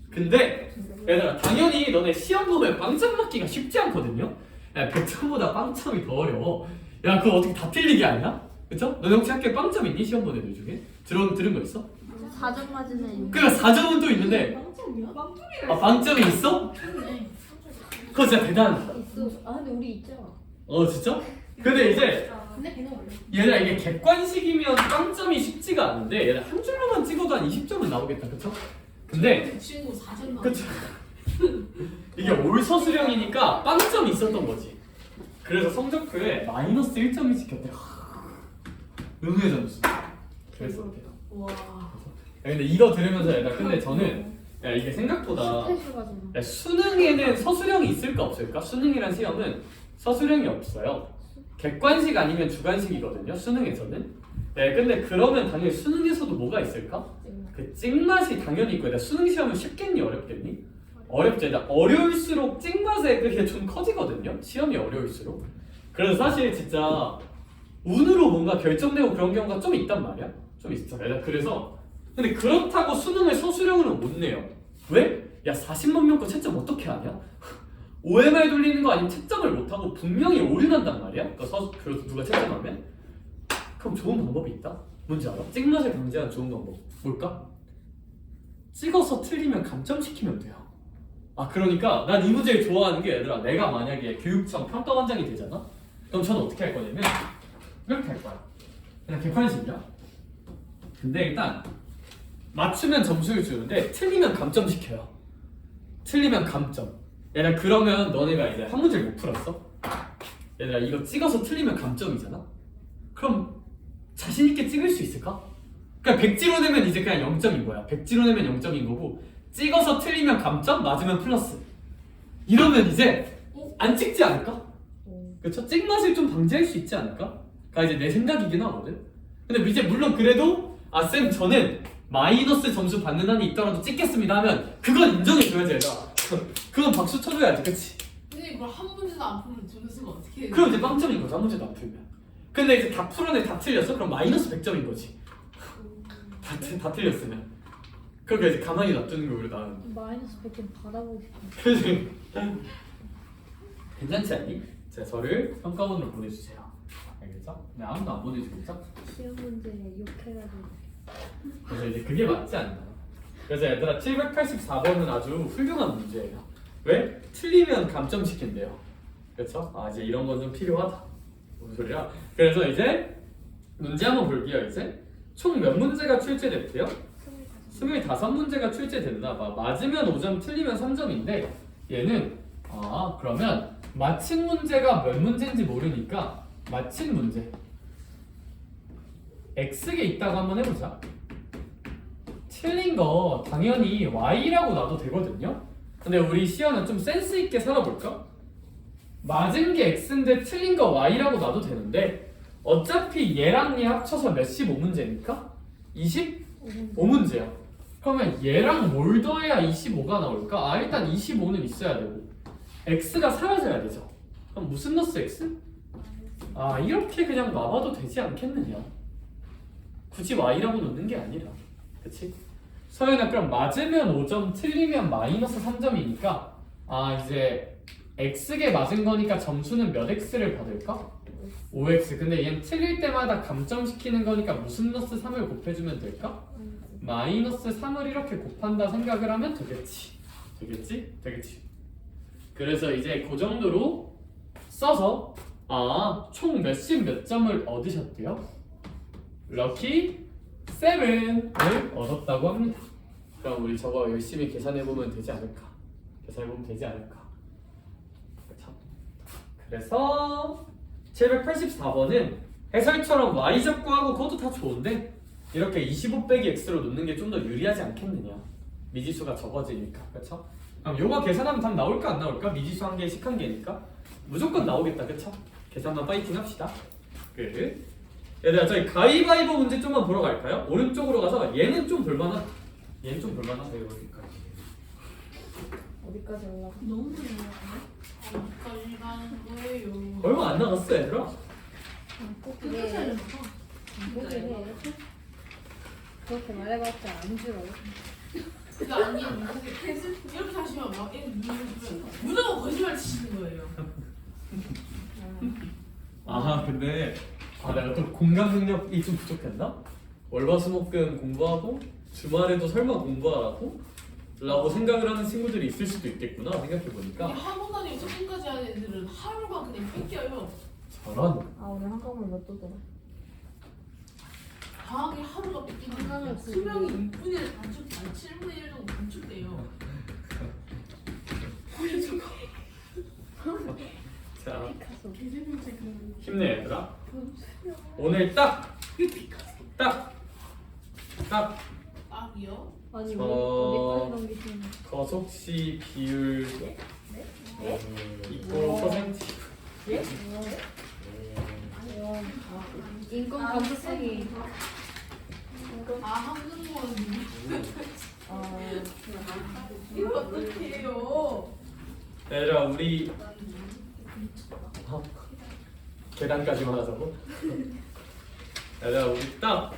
근데 얘들아 당연히 너네 시험 보면 빵점 맞기가 쉽지 않거든요. 야 100점보다 빵점이 더 어려워. 야 그거 어떻게 다 틀리게 아니야? 그쵸? 너네 혹시 학교에 빵점 있니? 시험 본 애들 중에? 들은 거 있어?
4점 맞으면
그니까 4점은 또 있는데
빵점이야? 빵점이라.
아 빵점이 있어?
네.
그거 진짜 대단하다.
있어. 아 근데 우리 있잖아.
진짜? 근데 이제
근데 걔는 원래.
얘들아 이게 객관식이면 빵점이 쉽지가 않은데 얘들아 한 줄로만 찍어도 한 20점은 나오겠다 그쵸? 근데
그 친구 4점 나.
그쵸? 이게 올서술형이니까 빵점이 있었던 거지. 그래서 성적표에 마이너스 1점이 찍혔대. 응애 점수. 그래서 이렇게.
와.
야, 근데 이거 들으면서 얘들아 근데 저는 야, 이게 생각보다
스페셜가잖아.
야, 수능에는 서술형이 있을까 없을까? 수능이란 시험은 서술형이 없어요. 객관식 아니면 주관식이거든요. 수능에서는. 네, 근데 그러면 당연히 수능에서도 뭐가 있을까? 그 찍맛이 당연히 있고. 수능 시험은 쉽겠니 어렵겠니? 어렵죠. 일단 어려울수록 찍맛의 그게 좀 커지거든요. 시험이 어려울수록. 그래서 사실 진짜 운으로 뭔가 결정되고 그런 경우가 좀 있단 말이야. 좀 있어. 그래서 근데 그렇다고 수능을 서술형으로 못 내요. 왜? 야 40만 명 거 채점 어떻게 하냐? OMR 돌리는 거 아니면 채점을 못하고 분명히 오류난단 말이야? 그래서 누가 채점하면? 그럼 좋은 방법이 있다? 뭔지 알아? 찍맛을 방지하는 좋은 방법 뭘까? 찍어서 틀리면 감점시키면 돼요. 아 그러니까 난 이 문제를 좋아하는 게 얘들아 내가 만약에 교육청 평가원장이 되잖아? 그럼 저는 어떻게 할 거냐면 이렇게 할 거야. 그냥 객관식이야. 근데 일단 맞추면 점수를 주는데 틀리면 감점시켜요. 틀리면 감점. 얘들아 그러면 너네가 이제 한 문제를 못 풀었어? 얘들아 이거 찍어서 틀리면 감점이잖아? 그럼 자신있게 찍을 수 있을까? 그러니까 100지로 내면 이제 그냥 0점인 거야. 100지로 내면 0점인 거고 찍어서 틀리면 감점, 맞으면 플러스. 이러면 이제 안 찍지 않을까? 그쵸? 찍맛을 좀 방지할 수 있지 않을까? 그러니까 이제 내 생각이긴 하거든. 근데 이제 물론 그래도 아 쌤 저는 마이너스 점수 받는 한이 있더라도 찍겠습니다 하면 그건 인정해줘야지 얘들아. 그건 박수 쳐줘야지 그치?
근데 이걸 한 문제도 안 풀면 점수가 어떻게 해?
그럼 이제 빵점인 거죠 한 문제도 안 풀면. 근데 이제 다 풀어내 다 틀렸어? 그럼 마이너스 100점인 거지. 다 틀렸으면. 그러니까 이제 가만히 놔두는 거 우리 나는.
마이너스 100점 받아보고 싶어.
그지? 괜찮지 않니? 자 저를 평가원으로 보내주세요. 알겠죠? 네 아무도 안 보내주겠죠?
시험 문제 욕해가지고.
그래서 이제 그게 맞지 않나. 그래서 얘들아 784번은 아주 훌륭한 문제예요. 왜? 틀리면 감점시킨대요. 그렇죠? 아 이제 이런 건 좀 필요하다. 무슨 소리야? 그래서 이제 문제 한번 볼게요. 이제 총 몇 문제가 출제됐대요? 25문제가 출제됐나 봐. 맞으면 5점, 틀리면 3점인데 얘는 그러면 맞힌 문제가 몇 문제인지 모르니까 맞힌 문제 X개 있다고 한번 해보자. 틀린 거 당연히 Y라고 놔도 되거든요. 근데 우리 시연은 좀 센스 있게 살아볼까? 맞은 게 X인데 틀린 거 Y라고 놔도 되는데 어차피 얘랑 얘 합쳐서 몇십 5문제니까 25문제야. 그러면 얘랑 뭘 더해야 25가 나올까? 일단 25는 있어야 되고 X가 사라져야 되죠. 그럼 무슨 넣었어 X? 이렇게 그냥 놔봐도 되지 않겠느냐. 굳이 Y라고 놓는 게 아니라 그치? 서연아 그럼 맞으면 5점 틀리면 마이너스 3점이니까 이제 X개 맞은 거니까 점수는 몇 X를 받을까? 5X. 근데 얘는 틀릴 때마다 감점시키는 거니까 무슨 너스 3을 곱해주면 될까? 마이너스 3을 이렇게 곱한다 생각을 하면 되겠지. 되겠지. 그래서 이제 그 정도로 써서 총 몇십 몇 점을 얻으셨대요? 럭키 7을 얻었다고 합니다. 그럼 우리 저거 열심히 계산해보면 되지 않을까? 계산해보면 되지 않을까? 그렇죠? 그래서 784번은 해설처럼 y적 구하고 그것도 다 좋은데 이렇게 25 빼기 x로 놓는 게 좀 더 유리하지 않겠느냐? 미지수가 적어지니까, 그렇죠? 그럼 요거 계산하면 답 나올까 안 나올까? 미지수 한 개, 식 한 개니까 무조건 나오겠다, 그렇죠? 계산만 파이팅 합시다. 끝. 얘들아, 저희 가위바위보 문제 좀만 보러 갈까요? 오른쪽으로 가서 얘는 좀 볼만한. 얘는 좀 볼만하세요, 여기까지.
어디까지 올라가?
너무 많아요. 어디까지 가는 거예요?
얼마 안 나갔어, 얘들아?
꼭
그게
그래.
잘
꼭 그래. 그렇게 말해봤자 안 줄어.
그게 아니에요. 이렇게 하시면 막 이렇게 누르시면 무조건 거짓말 치시는 거예요.
아, 근데 내가 또 공감 능력이 좀 부족했나? 월화수목금 공부하고 주말에도 설마 공부하라고? 라고 생각을 하는 친구들이 있을 수도 있겠구나
이게
생각해보니까.
학원 다니고 첫번까지 하는 애들은 하루만 그냥 뺏겨요.
저런.
아 오늘 한꺼번에 몇 도더라?
방학에 하루가 뺏기면 수명이 6분의 1 단축, 아니 7분의 1 정도 단축돼요.
자,
피카소.
힘내 얘들아. 오늘 딱
딱이요?
아니
저-
어디까지 넘기시는?
거속시 비율
네?
이꼴 퍼센트.
예? 인권 감수성이.
아 한국어는
아
이거 어떻게 해요?
얘들아 우리 계단까지만 하자고? 얘들아 우리 딱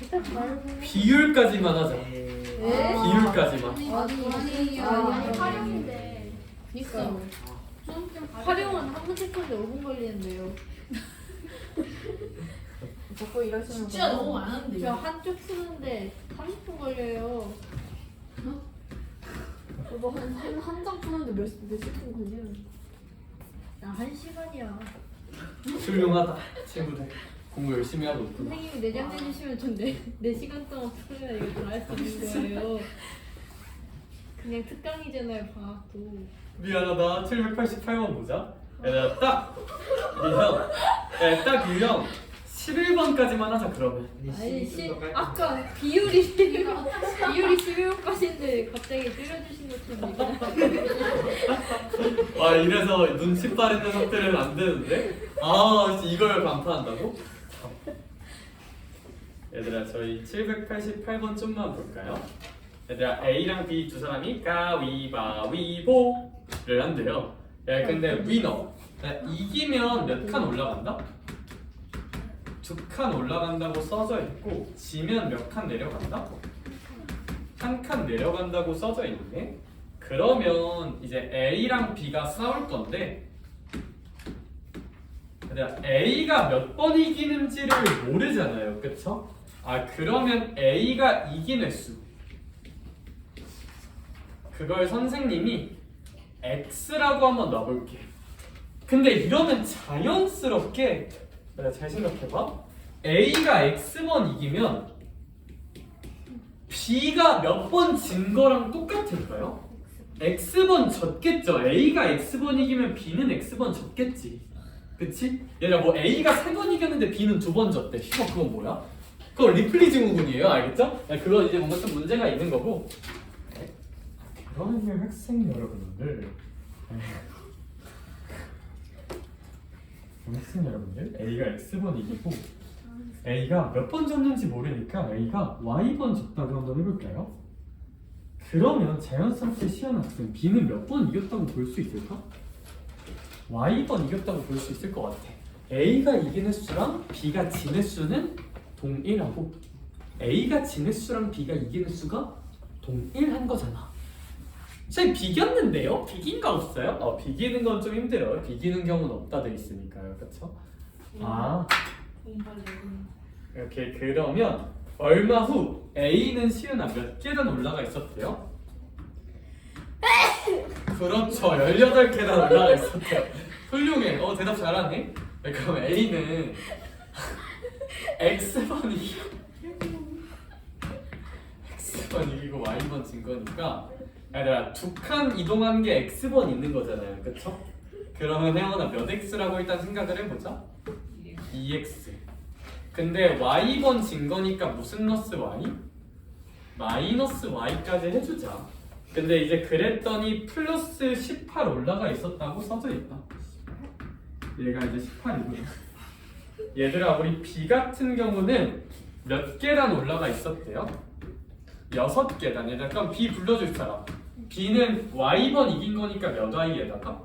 일단 말고.
비율까지만 하자.
네?
비율까지만.
아니
활용인데.
그니까 활용은 한 문제 푸는데 5분 걸리는데요. 자꾸 이러시면
진짜 너무 많은데요.
저 한쪽 푸는데 30분 걸려요. 저도 한장 푸는데 몇십 분 걸리는. 야 1시간이야.
훌륭하다 친구들. 공부 열심히 하고 있구나.
선생님이 내장 내주시면 전 4시간 동안 풀어야 이거 다 할 수 있는 거예요. 그냥 특강이잖아요 방학도.
미안하다. 788번 보자. 얘들아 딱 유형. 딱 유형 11번까지만 하자 그러면.
아니 아까 비율이 11번까지인데 갑자기 줄여주신 것처럼
와 이래서 눈치 빠른 녀석들은 안 되는데? 아 이걸 간파한다고? 얘들아 저희 788번 좀만 볼까요? 얘들아 A랑 B 두 사람이 가위바위보를 한대요. 야 근데 위너 이기면 몇 칸 올라간다? 2칸 올라간다고 써져 있고 지면 몇 칸 내려간다? 1칸 내려간다고 써져 있네. 그러면 이제 A랑 B가 싸울 건데 근데 A가 몇 번 이기는지를 모르잖아요, 그쵸? 그러면 A가 이긴 횟수 그걸 선생님이 X라고 한번 넣어볼게. 근데 이러면 자연스럽게 내가 잘 생각해봐. A가 X번 이기면 B가 몇 번 진 거랑 똑같을까요? X번 졌겠죠. A가 X번 이기면 B는 X번 졌겠지. 그치? 얘들아 뭐 A가 3번 이겼는데 B는 2번 졌대. 씨발 그건 뭐야? 그거 리플리 증후군이에요. 알겠죠? 그건 이제 뭔가 좀 문제가 있는 거고. 그러면 학생 여러분들 학생 여러분들 A가 X번 이기고 A가 몇 번 졌는지 모르니까 A가 Y번 졌다고 한번 해볼까요? 그러면 자연스럽게 시현 학생 B는 몇 번 이겼다고 볼 수 있을까? Y번 이겼다고 볼 수 있을 것 같아. A가 이긴 횟수랑 B가 진 횟수는 동일하고 A가 진 횟수랑 B가 이긴 횟수가 동일한 거잖아. 저희 비겼는데요? 비긴가 없어요? 비기는 건 좀 힘들어요. 비기는 경우는 없다 돼 있으니까요. 그쵸? 이렇게 그러면 얼마 후 A는 시은아 몇 계단 올라가 있었대요? 그렇죠. 18계단 올라가 있었대요. 훌륭해. 대답 잘하네. 그럼 A는 X번이 X X번 이기고 Y번 진 거니까 얘들아 두 칸 이동한 게 X번 있는 거잖아요, 그쵸? 그러면 혜원아 몇 X라고 일단 생각을 해보자. 2X. 근데 Y번 진 거니까 무슨 러스 Y? 마이너스 Y까지 해주자. 근데 이제 그랬더니 플러스 18 올라가 있었다고 써져 있다. 얘가 이제 18이구나. 얘들아 우리 B 같은 경우는 몇 계단 올라가 있었대요? 6계단. 얘들아 그럼 B 불러줄 사람. B는 Y번 이긴 거니까 몇 Y에다가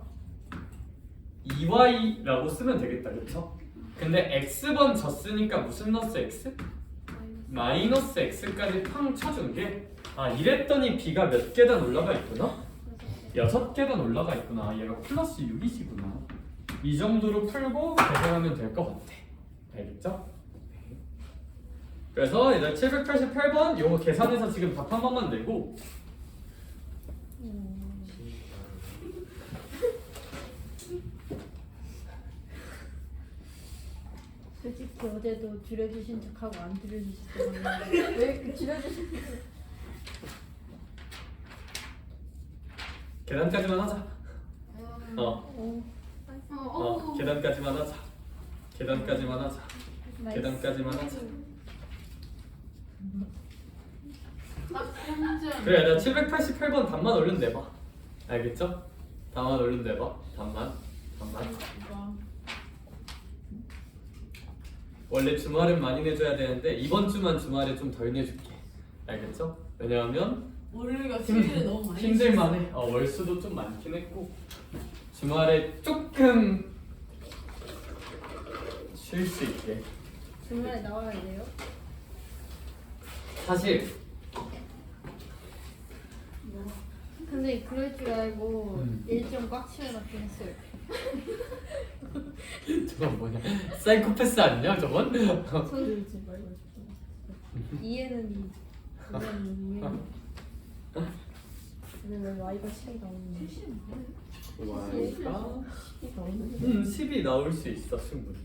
2Y라고 쓰면 되겠다, 그쵸? 근데 X번 졌으니까 무슨 러스 X? 마이너스 X까지 팡 쳐준 게 이랬더니 B가 몇 계단 올라가 있구나? 6계단 올라가 있구나. 얘가 플러스 6이시구나. 이 정도로 풀고 계산하면 될 것 같아. 알겠죠? 그래서 이제 788번 요거 계산해서 지금 답 한 번만 내고
솔직히 어제도 줄여주신 척하고 안 줄여주실 때 봤는데 왜 이렇게 줄여주신
계단까지만 하자. 계단까지만 하자. 계단까지만 하자. 계단까지만 하자.
딱 3점.
그래, 나 788번 답만 얼른 내봐. 알겠죠? 답만 얼른 내봐. 답만. 원래 주말은 많이 내줘야 되는데 이번 주만 주말에 좀 덜 내줄게. 알겠죠? 왜냐하면
월요일과 수요일에 너무 많이
힘들만해. 월수도 좀 많긴 했고 주말에 조금 쉴 수 있게.
주말에 나와야 돼요?
사실
근데 그럴 줄 알고
음.
일정 꽉 채워놨긴 했어요.
저건 뭐냐? 사이코패스 아니냐 저건?
손 들지 말고 이해는 이, 이해는 이해는. 근데 왜 Y가 7이 나오는
Y가
10이 나오는
10이 나올 수 있어 충분히.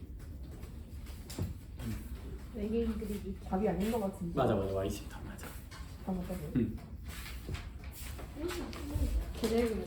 외계인 그리기
답이 아닌 것 같은데.
맞아 Y10 다 맞아.
다 맞다고요?
응.
기대고